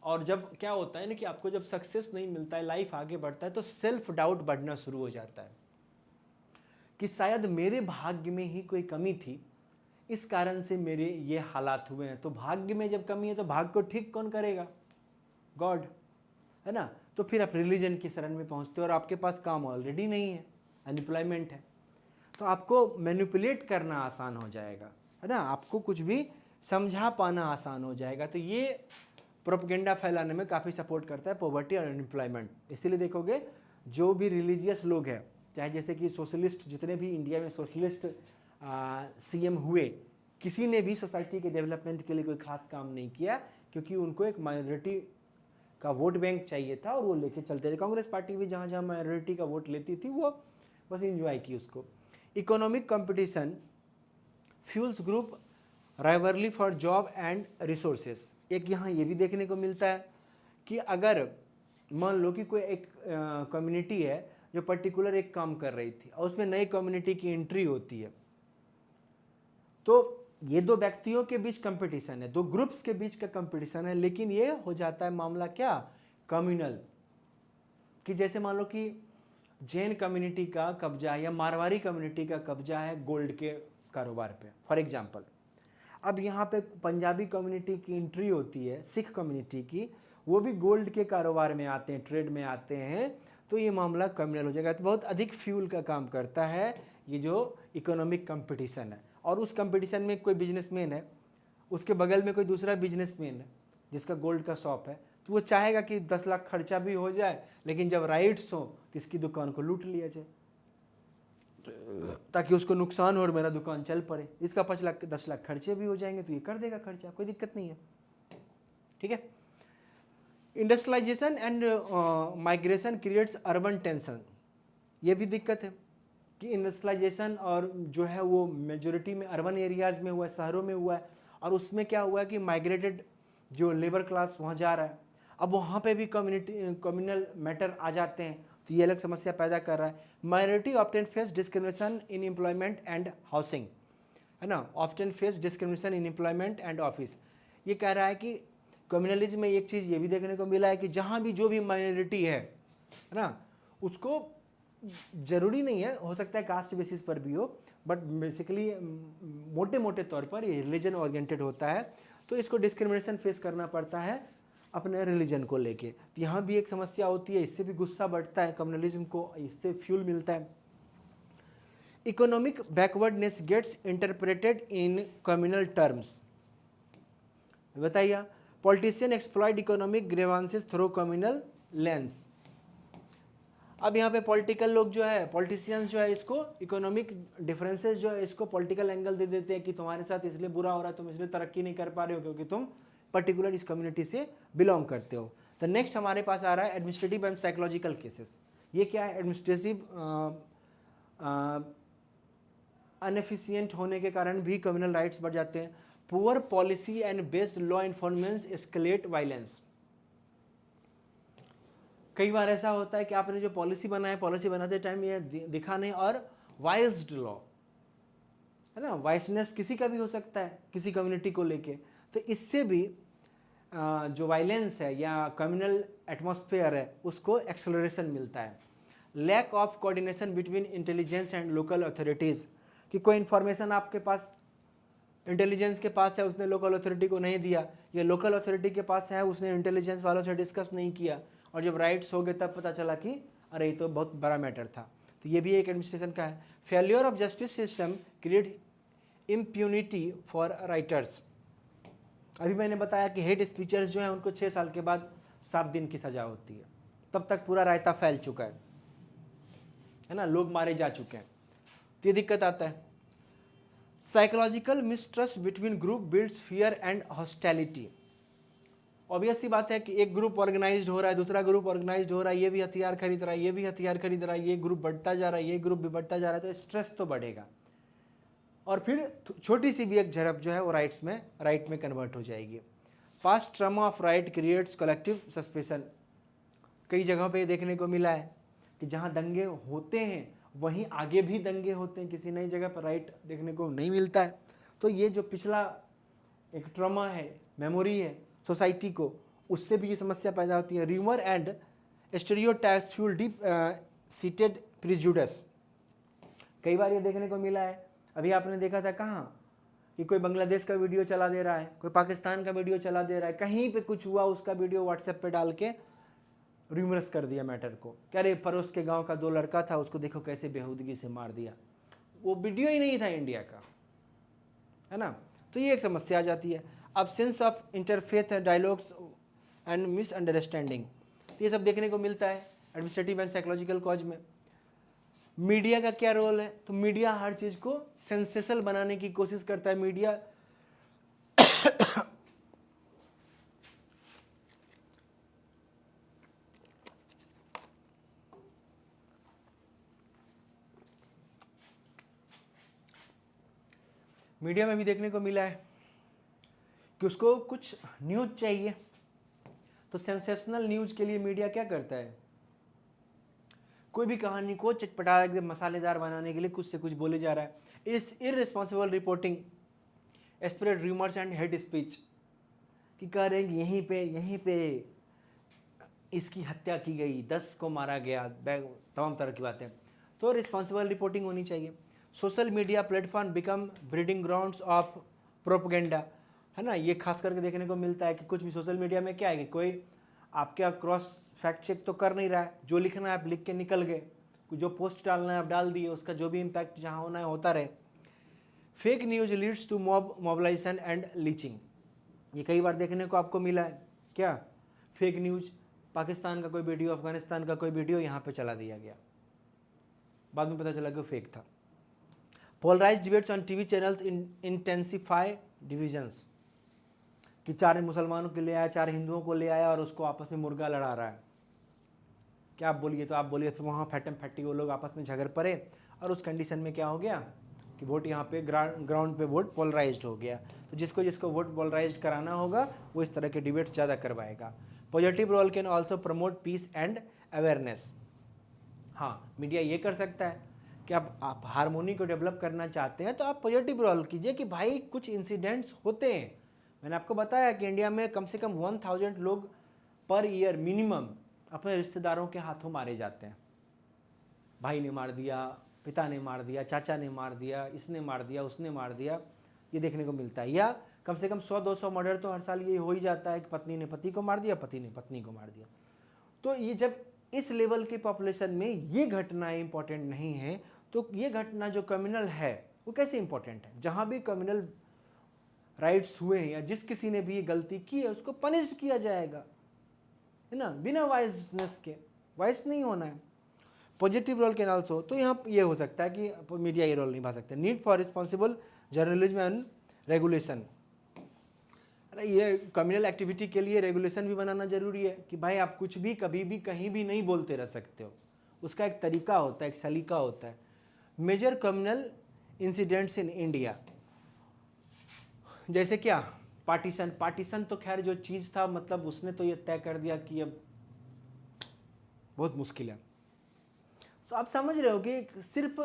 Speaker 1: और जब क्या होता है ना कि आपको जब सक्सेस नहीं मिलता है, लाइफ आगे बढ़ता है, तो सेल्फ डाउट बढ़ना शुरू हो जाता है कि शायद मेरे भाग्य में ही कोई कमी थी, इस कारण से मेरे ये हालात हुए हैं। तो भाग्य में जब कमी है तो भाग्य को ठीक कौन करेगा, गॉड, है ना। तो फिर आप रिलीजन की शरण में पहुंचते हो, और आपके पास काम ऑलरेडी नहीं है, अनएम्प्लॉयमेंट है, तो आपको मैनिपुलेट करना आसान हो जाएगा, है ना, आपको कुछ भी समझा पाना आसान हो जाएगा। तो ये प्रोपेगेंडा फैलाने में काफ़ी सपोर्ट करता है पॉवर्टी और अनएम्प्लॉयमेंट। इसीलिए देखोगे जो भी रिलीजियस लोग हैं, चाहे जैसे कि सोशलिस्ट, जितने भी इंडिया में सोशलिस्ट सीएम हुए, किसी ने भी सोसाइटी के डेवलपमेंट के लिए कोई खास काम नहीं किया, क्योंकि उनको एक माइनॉरिटी का वोट बैंक चाहिए था और वो लेके चलते रहे। कांग्रेस पार्टी भी जहाँ जहाँ माइनॉरिटी का वोट लेती थी वो बस इंजॉय की उसको। Economic competition fuels group rivalry for job and resources. एक यहाँ ये भी देखने को मिलता है कि अगर मान लो कि कोई एक कम्युनिटी है जो पर्टिकुलर एक काम कर रही थी, और उसमें नई कम्युनिटी की एंट्री होती है, तो ये दो व्यक्तियों के बीच कंपटीशन है, दो ग्रुप्स के बीच का कंपटीशन है, लेकिन ये हो जाता है मामला क्या, कम्युनल। कि जैसे मान लो कि जैन कम्युनिटी का कब्जा है या मारवाड़ी कम्युनिटी का कब्जा है गोल्ड के कारोबार पे, फॉर एग्जांपल। अब यहाँ पे पंजाबी कम्युनिटी की एंट्री होती है, सिख कम्युनिटी की, वो भी गोल्ड के कारोबार में आते हैं, ट्रेड में आते हैं, तो ये मामला कम्युनल हो जाएगा। तो बहुत अधिक फ्यूल का काम करता है ये जो इकोनॉमिक कंपटीशन है। और उस कंपटीशन में कोई बिजनेसमैन है, उसके बगल में कोई दूसरा बिजनेसमैन है जिसका गोल्ड का शॉप है, तो वो चाहेगा कि 10 लाख खर्चा भी हो जाए, लेकिन जब राइट्स हो तो इसकी दुकान को लूट लिया जाए। ताकि उसको नुकसान हो और मेरा दुकान चल पड़े। इसका 5 लाख 10 लाख खर्चे भी हो जाएंगे तो ये कर देगा खर्चा, कोई दिक्कत नहीं है। ठीक है। Industrialisation and migration creates urban tension. ये भी दिक्कत है कि इंडस्ट्रियलाइजेशन और जो है वो मेजोरिटी में अर्बन एरियाज़ में हुआ है, शहरों में हुआ है, और उसमें क्या हुआ है कि माइग्रेटेड जो लेबर क्लास वहाँ जा रहा है, अब वहाँ पे भी कम्युनल मैटर आ जाते हैं, तो ये अलग समस्या पैदा कर रहा है। Minority often face discrimination in employment and housing, है ना, often face discrimination in employment and office. ये कह रहा है कि कम्युनलिज्म में एक चीज़ ये भी देखने को मिला है कि जहाँ भी जो भी माइनॉरिटी है ना, उसको जरूरी नहीं है, हो सकता है कास्ट बेसिस पर भी हो, बट बेसिकली मोटे मोटे तौर पर ये रिलीजन ओरिएंटेड होता है, तो इसको डिस्क्रिमिनेशन फेस करना पड़ता है अपने रिलीजन को लेके। तो यहाँ भी एक समस्या होती है, इससे भी गुस्सा बढ़ता है कम्युनलिज्म को, इससे फ्यूल मिलता है। Economic backwardness gets interpreted in communal terms. बताइए, politician exploit economic grievances through communal lens. अब यहाँ पे पॉलिटिकल लोग जो है, पॉलिटिशियंस जो है, इसको इकोनॉमिक डिफरेंसेस जो है इसको पॉलिटिकल एंगल दे देते हैं कि तुम्हारे साथ इसलिए बुरा हो रहा है, तुम इसलिए तरक्की नहीं कर पा रहे हो क्योंकि तुम पर्टिकुलर इस कम्युनिटी से बिलोंग करते हो। तो नेक्स्ट हमारे पास आ रहा है एडमिनिस्ट्रेटिव एंड साइकोलॉजिकल केसेस। ये क्या है? एडमिनिस्ट्रेटिव अनएफिशिएंट होने के कारण भी कम्युनल राइट्स बढ़ जाते हैं। Poor policy and based law enforcement escalate violence. कई बार ऐसा होता है कि आपने जो पॉलिसी बनाया, पॉलिसी बनाते टाइम ये दिखा नहीं, और वाइज्ड लॉ, है ना, वाइसनेस किसी का भी हो सकता है किसी कम्युनिटी को लेके, तो इससे भी जो वायलेंस है या कम्युनल एटमॉस्फेयर है उसको एक्सेलरेशन मिलता है। Lack of coordination between intelligence and local authorities, कि कोई इन्फॉर्मेशन आपके पास इंटेलिजेंस के पास है, उसने लोकल अथॉरिटी को नहीं दिया, या लोकल अथॉरिटी के पास है, उसने इंटेलिजेंस वालों से डिस्कस नहीं किया, और जब राइट्स हो गए तब पता चला कि अरे ये तो बहुत बड़ा मैटर था। तो ये भी एक एडमिनिस्ट्रेशन का है। Failure of justice system create impunity for writers. अभी मैंने बताया कि हेट स्पीचर्स जो हैं उनको 6 साल के बाद 7 दिन की सज़ा होती है, तब तक पूरा रायता फैल चुका है ना, लोग मारे जा चुके हैं, तो ये दिक्कत आता है। Psychological mistrust between group builds fear and hostility. Obvious सी बात है कि एक ग्रुप ऑर्गेनाइज्ड हो रहा है, दूसरा ग्रुप ऑर्गेनाइज्ड हो रहा है, ये भी हथियार खरीद रहा है, ये भी हथियार खरीद रहा है, ये ग्रुप बढ़ता जा रहा है, ये ग्रुप भी बढ़ता जा रहा है, तो स्ट्रेस तो बढ़ेगा, और फिर छोटी सी भी एक झड़प जो है वो राइट में कन्वर्ट हो जाएगी। Past trauma of right creates collective suspicion. कई जगहों पे देखने को मिला है कि जहाँ दंगे होते हैं वहीं आगे भी दंगे होते हैं, किसी नई जगह पर राइट देखने को नहीं मिलता है। तो ये जो पिछला एक ट्रॉमा है, मेमोरी है सोसाइटी को, उससे भी ये समस्या पैदा होती है। Rumour and stereotypes fuel deep seated prejudice. कई बार ये देखने को मिला है, अभी आपने देखा था कहाँ कि कोई बांग्लादेश का वीडियो चला दे रहा है, कोई पाकिस्तान का वीडियो चला दे रहा है, कहीं पे कुछ हुआ उसका वीडियो व्हाट्सएप पे डाल के र्यूमरस कर दिया मैटर को, क्या अरे पड़ोस के गांव का 2 लड़का था, उसको देखो कैसे बेहूदगी से मार दिया, वो वीडियो ही नहीं था इंडिया का, है ना। तो ये एक समस्या आ जाती है। Absence of interfaith dialogues and misunderstanding, तो ये सब देखने को मिलता है एडमिनिस्ट्रेटिव एंड साइकोलॉजिकल कॉज में। मीडिया का क्या रोल है? तो मीडिया हर चीज़ को सेंसेशनल बनाने की कोशिश करता है। मीडिया मीडिया में भी देखने को मिला है कि उसको कुछ न्यूज़ चाहिए, तो सेंसेशनल न्यूज़ के लिए मीडिया क्या करता है, कोई भी कहानी को चटपटा एकदम मसालेदार बनाने के लिए कुछ से कुछ बोले जा रहा है। इस irresponsible reporting spread rumours and hate speech, कि कह रहे हैं कि यहीं पे इसकी हत्या की गई, 10 को मारा गया, तमाम तरह की बातें। तो रिस्पॉन्सिबल रिपोर्टिंग होनी चाहिए। Social media platform become breeding grounds of propaganda, है ना। ये खास करके देखने को मिलता है कि कुछ भी सोशल मीडिया में क्या है कि कोई आपके क्रॉस फैक्ट चेक तो कर नहीं रहा है, जो लिखना है आप लिख के निकल गए, जो पोस्ट डालना है आप डाल दिए, उसका जो भी इम्पैक्ट जहाँ होना है होता रहे। Fake news leads to mobilisation and lynching, ये कई बार देखने को आपको मिला है। क्या फेक न्यूज, पाकिस्तान का कोई वीडियो, अफगानिस्तान का कोई वीडियो यहाँ पे चला दिया गया, बाद में पता चला कि फेक था, polarise debates on TV channels intensify divisions, कि 4 मुसलमानों को ले आया, 4 हिंदुओं को ले आया और उसको आपस में मुर्गा लड़ा रहा है, क्या आप बोलिए, तो आप बोलिए, फिर वहाँ फैटम फैटी वो लोग आपस में झगड़ पड़े और उस कंडीशन में क्या हो गया कि वोट यहाँ पे ग्राउंड पे वोट पोलराइज्ड हो गया। तो जिसको जिसको वोट पोलराइज्ड कराना होगा वो इस तरह के डिबेट्स ज़्यादा करवाएगा। Positive role can also promote peace and awareness. हाँ, मीडिया ये कर सकता है कि आप हारमोनी को डेवलप करना चाहते हैं तो आप पॉजिटिव रोल कीजिए कि भाई कुछ इंसिडेंट्स होते हैं। मैंने आपको बताया कि इंडिया में कम से कम 1000 लोग पर ईयर मिनिमम अपने रिश्तेदारों के हाथों मारे जाते हैं। भाई ने मार दिया, पिता ने मार दिया, चाचा ने मार दिया, इसने मार दिया, उसने मार दिया, ये देखने को मिलता है। या कम से कम 100-200 मर्डर तो हर साल ये हो ही जाता है कि पत्नी ने पति को मार दिया, पति ने पत्नी को मार दिया। तो ये जब इस लेवल के पॉपुलेशन में ये घटनाएं इंपॉर्टेंट नहीं है तो ये घटना जो कम्युनल है वो कैसे इंपॉर्टेंट है? जहाँ भी कम्युनल राइट्स हुए हैं या जिस किसी ने भी ये गलती की है उसको पनिश्ड किया जाएगा, है ना, बिना वाइजनेस के। वाइज नहीं होना है। पॉजिटिव रोल कैन ऑल्सो, तो यहाँ ये हो सकता है कि मीडिया ये रोल निभा सकते हैं। Need for responsible journalism and regulation, अरे ये कम्युनल एक्टिविटी के लिए रेगुलेशन भी बनाना जरूरी है कि भाई आप कुछ भी कभी भी कहीं भी नहीं बोलते रह सकते हो, उसका एक तरीका होता है, एक सलीका होता है। Major communal incidents in India, जैसे क्या पार्टीशन तो खैर जो चीज़ था मतलब उसने तो ये तय कर दिया कि अब बहुत मुश्किल है। तो आप समझ रहे हो कि सिर्फ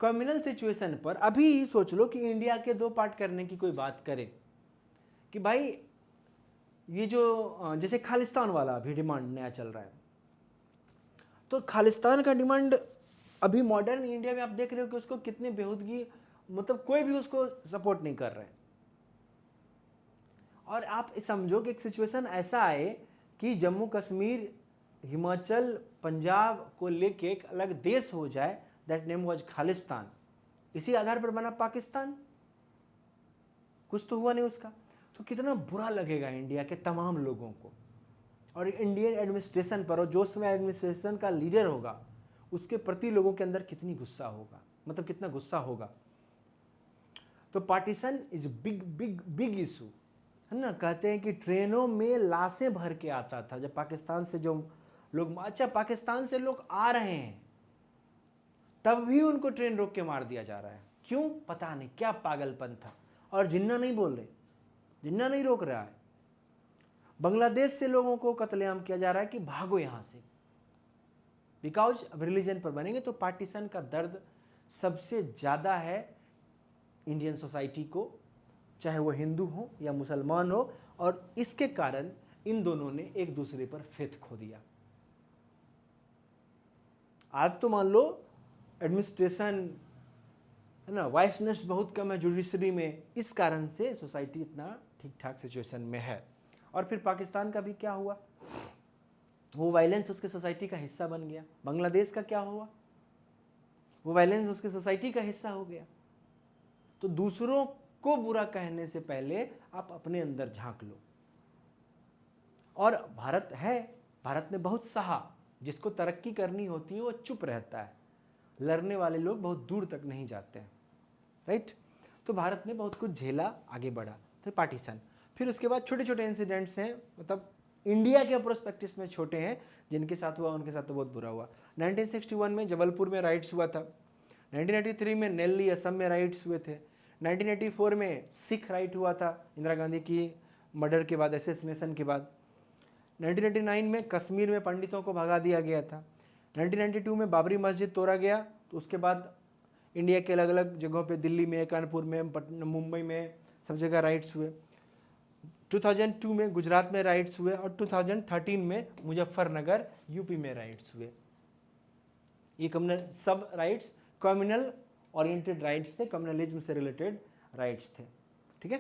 Speaker 1: कम्युनल सिचुएशन पर अभी ही सोच लो कि इंडिया के 2 पार्ट करने की कोई बात करे कि भाई ये जो जैसे खालिस्तान वाला अभी डिमांड नया चल रहा है, तो खालिस्तान का डिमांड अभी मॉडर्न इंडिया में आप देख रहे हो कि उसको कितने बेहूदगी, मतलब कोई भी उसको सपोर्ट नहीं कर रहे हैं। और आप समझो कि एक सिचुएशन ऐसा आए कि जम्मू कश्मीर, हिमाचल, पंजाब को लेके एक अलग देश हो जाए, दैट नेम वाज खालिस्तान, इसी आधार पर बना पाकिस्तान, कुछ तो हुआ नहीं उसका। तो कितना बुरा लगेगा इंडिया के तमाम लोगों को और इंडियन एडमिनिस्ट्रेशन पर, और जो समय एडमिनिस्ट्रेशन का लीडर होगा उसके प्रति लोगों के अंदर कितनी गुस्सा होगा, मतलब कितना गुस्सा होगा। तो partition is big big big issue, है ना। कहते हैं कि ट्रेनों में लाशें भर के आता था जब पाकिस्तान से जो लोग, अच्छा पाकिस्तान से लोग आ रहे हैं तब भी उनको ट्रेन रोक के मार दिया जा रहा है, क्यों पता नहीं, क्या पागलपन था। और जिन्ना नहीं बोल रहे, जिन्ना नहीं रोक रहा है। बांग्लादेश से लोगों को कत्लेआम किया जा रहा है कि भागो यहां से, बिकॉज अब रिलीजन पर बनेंगे। तो पार्टीशन का दर्द सबसे ज़्यादा है इंडियन सोसाइटी को, चाहे वो हिंदू हो या मुसलमान हो, और इसके कारण इन दोनों ने एक दूसरे पर फेथ खो दिया। आज तो मान लो एडमिनिस्ट्रेशन, है ना, वाइसनेस बहुत कम है जुडिशरी में, इस कारण से सोसाइटी इतना ठीक ठाक सिचुएशन में है। और फिर पाकिस्तान का भी क्या हुआ, वो वायलेंस उसके सोसाइटी का हिस्सा बन गया। बांग्लादेश का क्या हुआ, वो वायलेंस उसके सोसाइटी का हिस्सा हो गया। तो दूसरों को बुरा कहने से पहले आप अपने अंदर झांक लो। और भारत है, भारत ने बहुत सहा, जिसको तरक्की करनी होती है वो चुप रहता है, लड़ने वाले लोग बहुत दूर तक नहीं जाते हैं, राइट। तो भारत ने बहुत कुछ झेला, आगे बढ़ा। तो पार्टीशन, फिर उसके बाद छोटे छोटे इंसिडेंट्स हैं, मतलब इंडिया के प्रोस्पेक्टिव में छोटे हैं, जिनके साथ हुआ उनके साथ तो बहुत बुरा हुआ। 1961 में जबलपुर में राइट्स हुआ था। 1983 में नेल्ली असम में राइट्स हुए थे। 1984 में सिख राइट हुआ था इंदिरा गांधी की मर्डर के बाद, असैसिनेशन के बाद। 1999 में कश्मीर में पंडितों को भगा दिया गया था। 1992 में बाबरी मस्जिद तोड़ा गया। तो उसके बाद इंडिया के अलग अलग जगहों पे, दिल्ली में, कानपुर में, मुंबई में, सब जगह राइट्स हुए। 2002 में गुजरात में राइट्स हुए और 2013 में मुजफ्फरनगर यूपी में राइट्स हुए। ये कम्युनल सब राइट्स कम्युनल ओरिएंटेड राइट्स थे, कम्युनलिज्म से रिलेटेड राइट्स थे, ठीक है।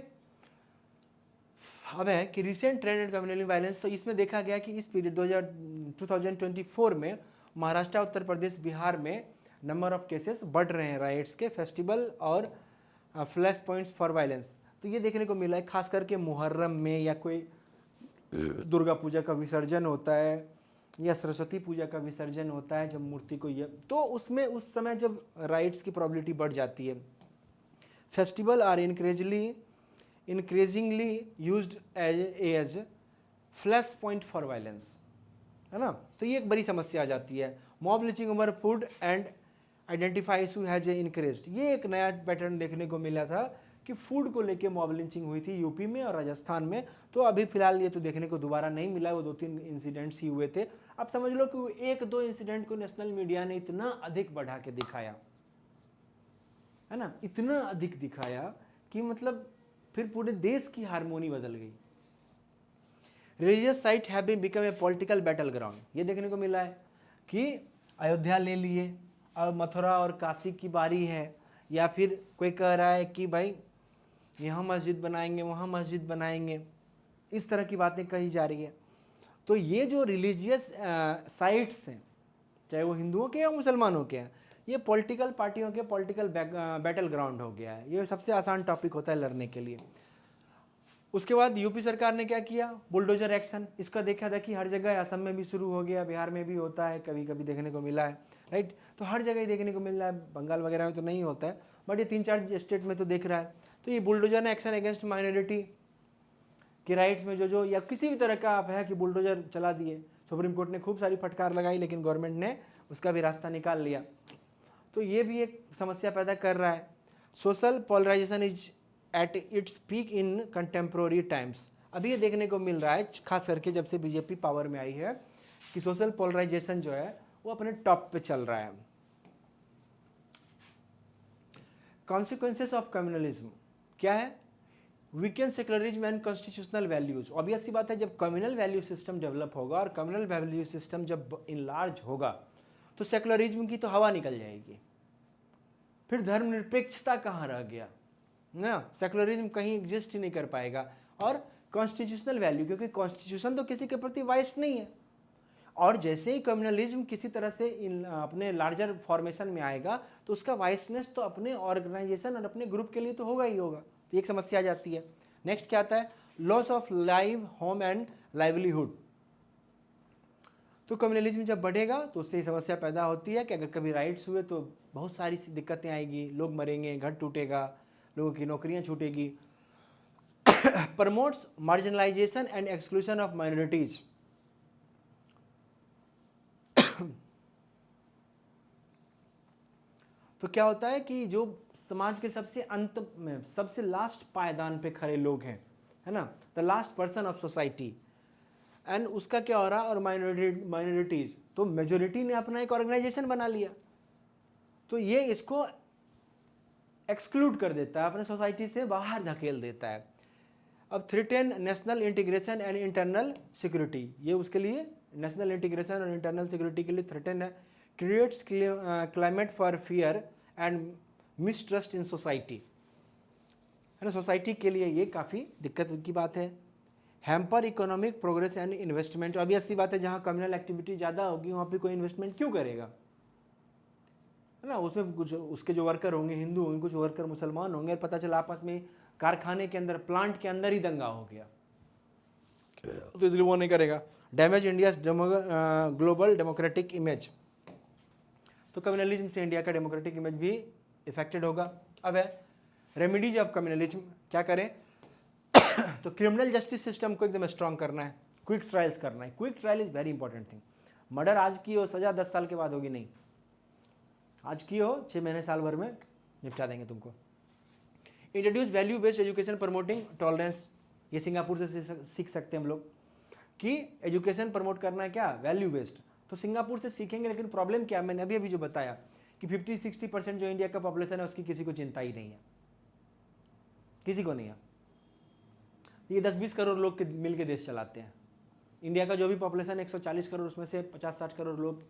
Speaker 1: अब है कि recent trend and communal violence, तो इसमें देखा गया कि इस पीरियड 2024 में महाराष्ट्र, उत्तर प्रदेश, बिहार में नंबर ऑफ केसेस बढ़ रहे हैं राइट्स के, फेस्टिवल और फ्लैश पॉइंट्स फॉर वायलेंस। तो ये देखने को मिला है, खास करके मुहर्रम में या कोई दुर्गा पूजा का विसर्जन होता है या सरस्वती पूजा का विसर्जन होता है जब मूर्ति को ये, तो उसमें उस समय जब राइट्स की प्रोबेबिलिटी बढ़ जाती है। Festival are increasingly used as flash point for violence, है ना। तो ये एक बड़ी समस्या आ जाती है। Mob lynching over food and identify issue has increased, ये एक नया पैटर्न देखने को मिला था कि फूड को लेके मॉब लिंचिंग हुई थी यूपी में और राजस्थान में। तो अभी फिलहाल ये तो देखने को दोबारा नहीं मिला, वो 2-3 इंसिडेंट्स ही हुए थे। अब समझ लो कि 1-2 इंसिडेंट को नेशनल मीडिया ने इतना अधिक बढ़ा के दिखाया, है ना, इतना अधिक दिखाया कि मतलब फिर पूरे देश की हारमोनी बदल गई। Religious site have been become a political battleground, ये देखने को मिला है कि अयोध्या ले लिए, अब मथुरा और काशी की बारी है, या फिर कोई कह रहा है कि भाई यहाँ मस्जिद बनाएंगे, वहाँ मस्जिद बनाएंगे, इस तरह की बातें कही जा रही है। तो ये जो रिलीजियस साइट्स हैं, चाहे वो हिंदुओं के या मुसलमानों के हैं, ये पॉलिटिकल पार्टियों के पॉलिटिकल बैटल ग्राउंड हो गया है। ये सबसे आसान टॉपिक होता है लड़ने के लिए। उसके बाद यूपी सरकार ने क्या किया, बुलडोजर एक्शन, इसका देखा था कि हर जगह, असम में भी शुरू हो गया, बिहार में भी होता है, कभी कभी देखने को मिला है, राइट। तो हर जगह ही देखने को मिल रहा है, बंगाल वगैरह में तो नहीं होता है, बट ये 3-4 स्टेट में तो देख रहा है। तो ये बुलडोजर एक्शन अगेंस्ट माइनॉरिटी के राइट्स में जो या किसी भी तरह का आप है कि बुलडोजर चला दिए, सुप्रीम कोर्ट ने खूब सारी फटकार लगाई, लेकिन गवर्नमेंट ने उसका भी रास्ता निकाल लिया। तो ये भी एक समस्या पैदा कर रहा है। Social polarisation is at its peak in contemporary times, अभी ये देखने को मिल रहा है खास करके जब से बीजेपी पावर में आई है कि सोशल पोलराइजेशन जो है वो अपने टॉप पे चल रहा है। कॉन्सिक्वेंसेस ऑफ कम्युनलिज्म क्या है, weakened secularism and constitutional values. Obvious सी बात है, जब कम्युनल वैल्यू सिस्टम डेवलप होगा और कम्युनल वैल्यू सिस्टम जब इनलार्ज होगा तो सेक्युलरिज्म की तो हवा निकल जाएगी, फिर धर्मनिरपेक्षता कहाँ रह गया ना, सेक्युलरिज्म कहीं एग्जिस्ट ही नहीं कर पाएगा। और कॉन्स्टिट्यूशनल वैल्यू, क्योंकि कॉन्स्टिट्यूशन तो किसी के प्रति वाइस नहीं है, और जैसे ही कम्युनलिज्म किसी तरह से अपने लार्जर फॉर्मेशन में आएगा तो उसका वाइसनेस तो अपने ऑर्गेनाइजेशन और अपने ग्रुप के लिए तो होगा ही होगा। तो एक समस्या आ जाती है। नेक्स्ट क्या आता है, loss of live home and livelihood. तो कम्युनलिज्म जब बढ़ेगा तो उससे समस्या पैदा होती है कि अगर कभी राइट्स हुए तो बहुत सारी दिक्कतें आएगी, लोग मरेंगे, घर टूटेगा, लोगों की नौकरियां छूटेगी। Promotes marginalization and exclusion of minorities. तो क्या होता है कि जो समाज के सबसे अंत में, सबसे लास्ट पायदान पे खड़े लोग हैं, है ना, the last person of society, and उसका क्या हो रहा, और माइनॉरिटीज, तो मेजोरिटी ने अपना एक ऑर्गेनाइजेशन बना लिया, तो ये इसको एक्सक्लूड कर देता है, अपने सोसाइटी से बाहर धकेल देता है। अब threaten national integration and internal security, ये उसके लिए नेशनल इंटीग्रेशन और इंटरनल सिक्योरिटी के लिए थ्रेटन है। Creates climate for fear and mistrust in society, है ना, सोसाइटी के लिए ये काफ़ी दिक्कत की बात है। Hamper economic progress and investment, obvious सी बात है, जहाँ कम्युनल एक्टिविटी ज़्यादा होगी वहाँ पे कोई इन्वेस्टमेंट क्यों करेगा, है ना। उसमें कुछ उसके जो वर्कर होंगे हिंदू होंगे, कुछ वर्कर मुसलमान होंगे, पता चला आपस में कारखाने के अंदर, प्लांट के अंदर ही दंगा हो गया, तो इसलिए वो नहीं करेगा। Damage India global democratic image, तो कम्युनलिज्म से इंडिया का डेमोक्रेटिक इमेज भी इफेक्टेड होगा। अब है रेमेडीज ऑफ कम्युनलिज्म, क्या करें, तो क्रिमिनल जस्टिस सिस्टम को एकदम स्ट्रांग करना है, क्विक ट्रायल्स करना है। Quick trial is very important thing. Murder आज की हो, सजा 10 साल के बाद होगी नहीं, आज की हो 6 महीने साल भर में निपटा देंगे तुमको। Introduce value based education promoting tolerance, ये सिंगापुर से सीख सकते हैं हम लोग कि एजुकेशन प्रमोट करना है क्या, वैल्यू बेस्ड। तो सिंगापुर से सीखेंगे, लेकिन प्रॉब्लम क्या है, मैंने अभी जो बताया कि 50-60% जो इंडिया का पॉपुलेशन है उसकी किसी को चिंता ही नहीं है, किसी को नहीं है। ये 10-20 करोड़ लोग के मिल के देश चलाते हैं। इंडिया का जो भी पॉपुलेशन 140 करोड़, उसमें से 50-60 करोड़ लोग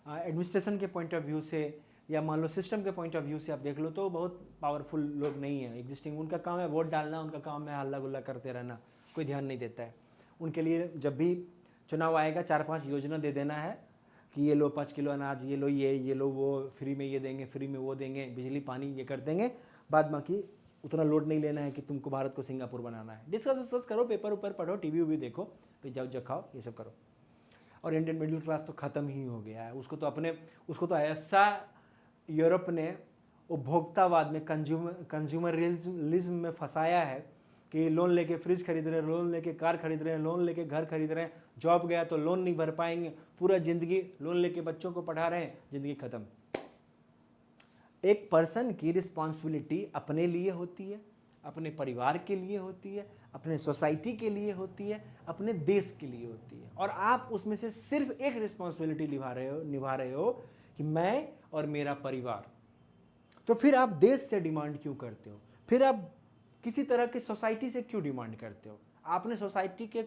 Speaker 1: एडमिनिस्ट्रेशन के पॉइंट ऑफ व्यू से या मान लो सिस्टम के पॉइंट ऑफ व्यू से आप देख लो तो बहुत पावरफुल लोग नहीं है एग्जिस्टिंग। उनका काम है वोट डालना, उनका काम है हल्ला गुल्ला करते रहना, कोई ध्यान नहीं देता है। उनके लिए जब भी चुनाव आएगा 4-5 योजना दे देना है कि ये लो 5 किलो अनाज, ये लो ये लो वो, फ्री में ये देंगे, फ्री में वो देंगे, बिजली पानी ये कर देंगे, बाद बाकी उतना लोड नहीं लेना है कि तुमको भारत को सिंगापुर बनाना है। डिस्कस करो, पेपर ऊपर पढ़ो, टीवी भी देखो, फिर जाओ खाओ, ये सब करो। और इंडियन मिडिल क्लास तो ख़त्म ही हो गया है। उसको तो ऐसा यूरोप ने उपभोक्तावाद में कंज्यूमरिज्म में फंसाया है कि लोन लेके फ्रिज खरीद रहे हैं, लोन लेके कार खरीद रहे हैं, लोन लेके घर खरीद रहे हैं, जॉब गया तो लोन नहीं भर पाएंगे, पूरा ज़िंदगी लोन लेके बच्चों को पढ़ा रहे हैं, ज़िंदगी ख़त्म। एक पर्सन की रिस्पॉन्सिबिलिटी अपने लिए होती है, अपने परिवार के लिए होती है, अपने सोसाइटी के लिए होती है, अपने देश के लिए होती है, और आप उसमें से सिर्फ एक रिस्पॉन्सिबिलिटी निभा रहे हो कि मैं और मेरा परिवार। तो फिर आप देश से डिमांड क्यों करते हो? फिर आप किसी तरह की सोसाइटी से क्यों डिमांड करते हो? आपने सोसाइटी के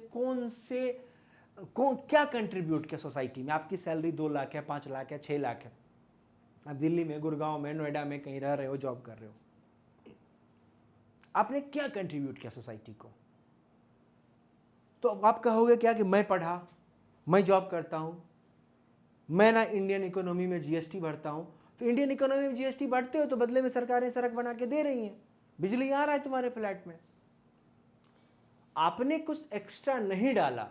Speaker 1: क्या कंट्रीब्यूट किया सोसाइटी में? आपकी सैलरी 2 लाख है, 5 लाख है, 6 लाख है, आप दिल्ली में, गुड़गांव में, नोएडा में कहीं रह रहे हो, जॉब कर रहे हो, आपने क्या कंट्रीब्यूट किया सोसाइटी को? तो आप कहोगे क्या कि मैं पढ़ा, मैं जॉब करता हूं, मैं ना इंडियन इकोनॉमी में जीएसटी भरता हूं। तो इंडियन इकोनॉमी में जीएसटी भरते हो तो बदले में सरकारें सड़क बना के दे रही हैं, बिजली आ रहा है तुम्हारे फ्लैट में, आपने कुछ एक्स्ट्रा नहीं डाला,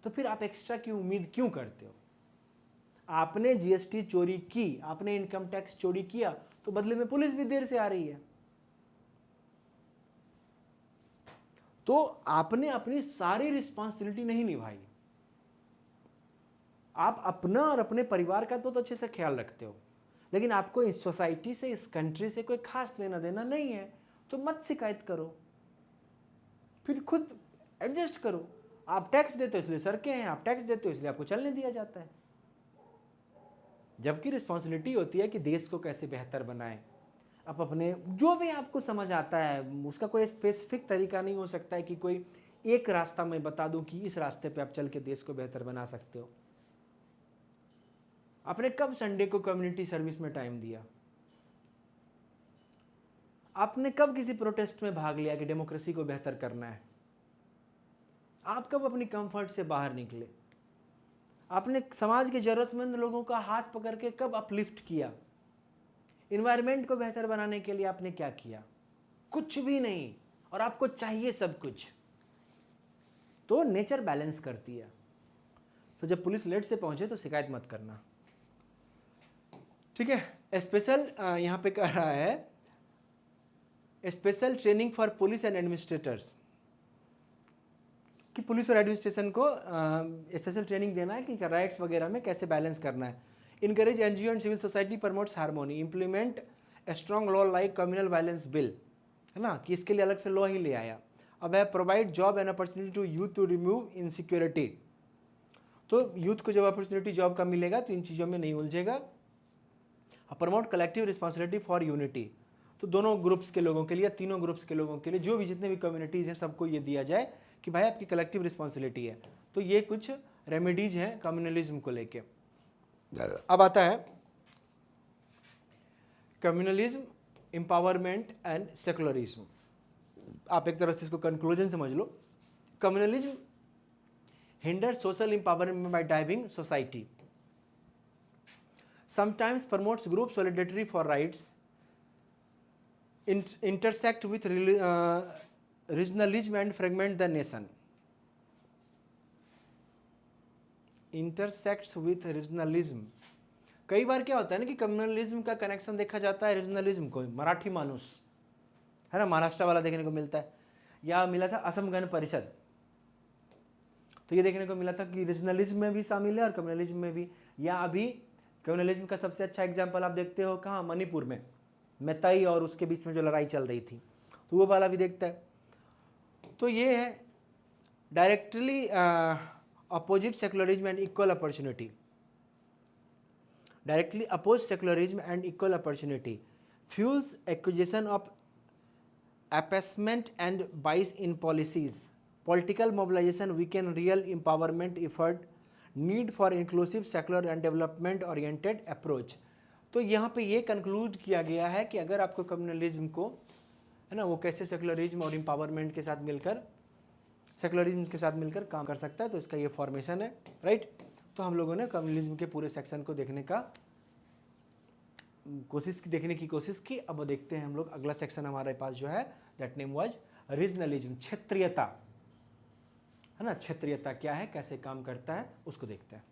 Speaker 1: तो फिर आप एक्स्ट्रा की उम्मीद क्यों करते हो? आपने जीएसटी चोरी की, आपने इनकम टैक्स चोरी किया, तो बदले में पुलिस भी देर से आ रही है। तो आपने अपनी सारी रिस्पॉन्सिबिलिटी नहीं निभाई। आप अपना और अपने परिवार का तो अच्छे से ख्याल रखते हो, लेकिन आपको इस सोसाइटी से, इस कंट्री से कोई खास लेना देना नहीं है, तो मत शिकायत करो, फिर खुद एडजस्ट करो। आप टैक्स देते हो इसलिए सड़कें हैं, आप टैक्स देते हो इसलिए आपको चलने दिया जाता है, जबकि रिस्पॉन्सिबिलिटी होती है कि देश को कैसे बेहतर बनाएं। आप अपने जो भी आपको समझ आता है, उसका कोई स्पेसिफिक तरीका नहीं हो सकता है कि कोई एक रास्ता मैं बता दूं कि इस रास्ते पे आप चल के देश को बेहतर बना सकते हो। आपने कब संडे को कम्युनिटी सर्विस में टाइम दिया? आपने कब किसी प्रोटेस्ट में भाग लिया कि डेमोक्रेसी को बेहतर करना है? आप कब अपनी कंफर्ट से बाहर निकले? आपने समाज के जरूरतमंद लोगों का हाथ पकड़ के कब अपलिफ्ट किया? इन्वायरमेंट को बेहतर बनाने के लिए आपने क्या किया? कुछ भी नहीं, और आपको चाहिए सब कुछ। तो नेचर बैलेंस करती है। तो जब पुलिस लेट से पहुंचे तो शिकायत मत करना, ठीक है। स्पेशल यहां पे कह रहा है special training for police and administrators, कि पुलिस और एडमिनिस्ट्रेशन को स्पेशल ट्रेनिंग देना है कि राइट्स वगैरह में कैसे बैलेंस करना है। Encourage NGO and civil society promotes harmony, implement strong law like communal violence bill, है ना, कि इसके लिए अलग से लॉ ही ले आया। अब है provide job and opportunity to youth to remove insecurity, तो यूथ को जब अपॉर्चुनिटी जॉब का मिलेगा तो इन चीज़ों में नहीं उलझेगा। Promote collective responsibility for unity, तो दोनों ग्रुप्स के लोगों के लिए, तीनों ग्रुप्स के लोगों के लिए, जो भी जितने भी कम्युनिटीज़ हैं, सबको ये दिया जाए कि भाई आपकी कलेक्टिव रिस्पॉन्सिबिलिटी है। तो ये कुछ रेमेडीज हैं कम्युनलिज्म को लेके। अब आता है कम्युनलिज्म, एम्पावरमेंट एंड सेकुलरिज्म। आप एक तरह से इसको कंक्लूजन समझ लो। Communalism hinder social empowerment by driving society, sometimes promotes group solidarity for rights, intersect with regionalism and fragment the nation. Intersects with regionalism, कई बार क्या होता है ना कि कम्युनलिज्म का कनेक्शन देखा जाता है रीजनलिज्म को, मराठी मानुस है ना, महाराष्ट्र वाला देखने को मिलता है, या मिला था असम गण परिषद, तो ये देखने को मिला था कि रीजनलिज्म में भी शामिल है और कम्युनलिज्म में भी। या अभी कम्युनलिज्म का सबसे अच्छा एग्जाम्पल आप देखते हो कहाँ? मणिपुर में मैताई और उसके बीच में जो लड़ाई चल रही थी, तो वो वाला भी देखता है। तो ये है directly opposite secularism and equal opportunity, directly oppose secularism and equal opportunity, fuels acquisition of appeasement and bias in policies, political mobilization weaken real empowerment effort, need for inclusive secular and development oriented approach। तो यहाँ पे ये conclude किया गया है कि अगर आपको कम्युनलिज्म को, है ना, वो कैसे सेकुलरिज्म और एम्पावरमेंट के साथ मिलकर, सेकुलरिज्म के साथ मिलकर काम कर सकता है, तो इसका ये फॉर्मेशन है, राइट। तो हम लोगों ने कम्युनलिज्म के पूरे सेक्शन को देखने की कोशिश की। अब देखते हैं हम लोग अगला सेक्शन हमारे पास जो है, दैट नेम वाज रीजनलिज्म, क्षेत्रीयता, है ना, क्षेत्रीयता क्या है, कैसे काम करता है, उसको देखते हैं।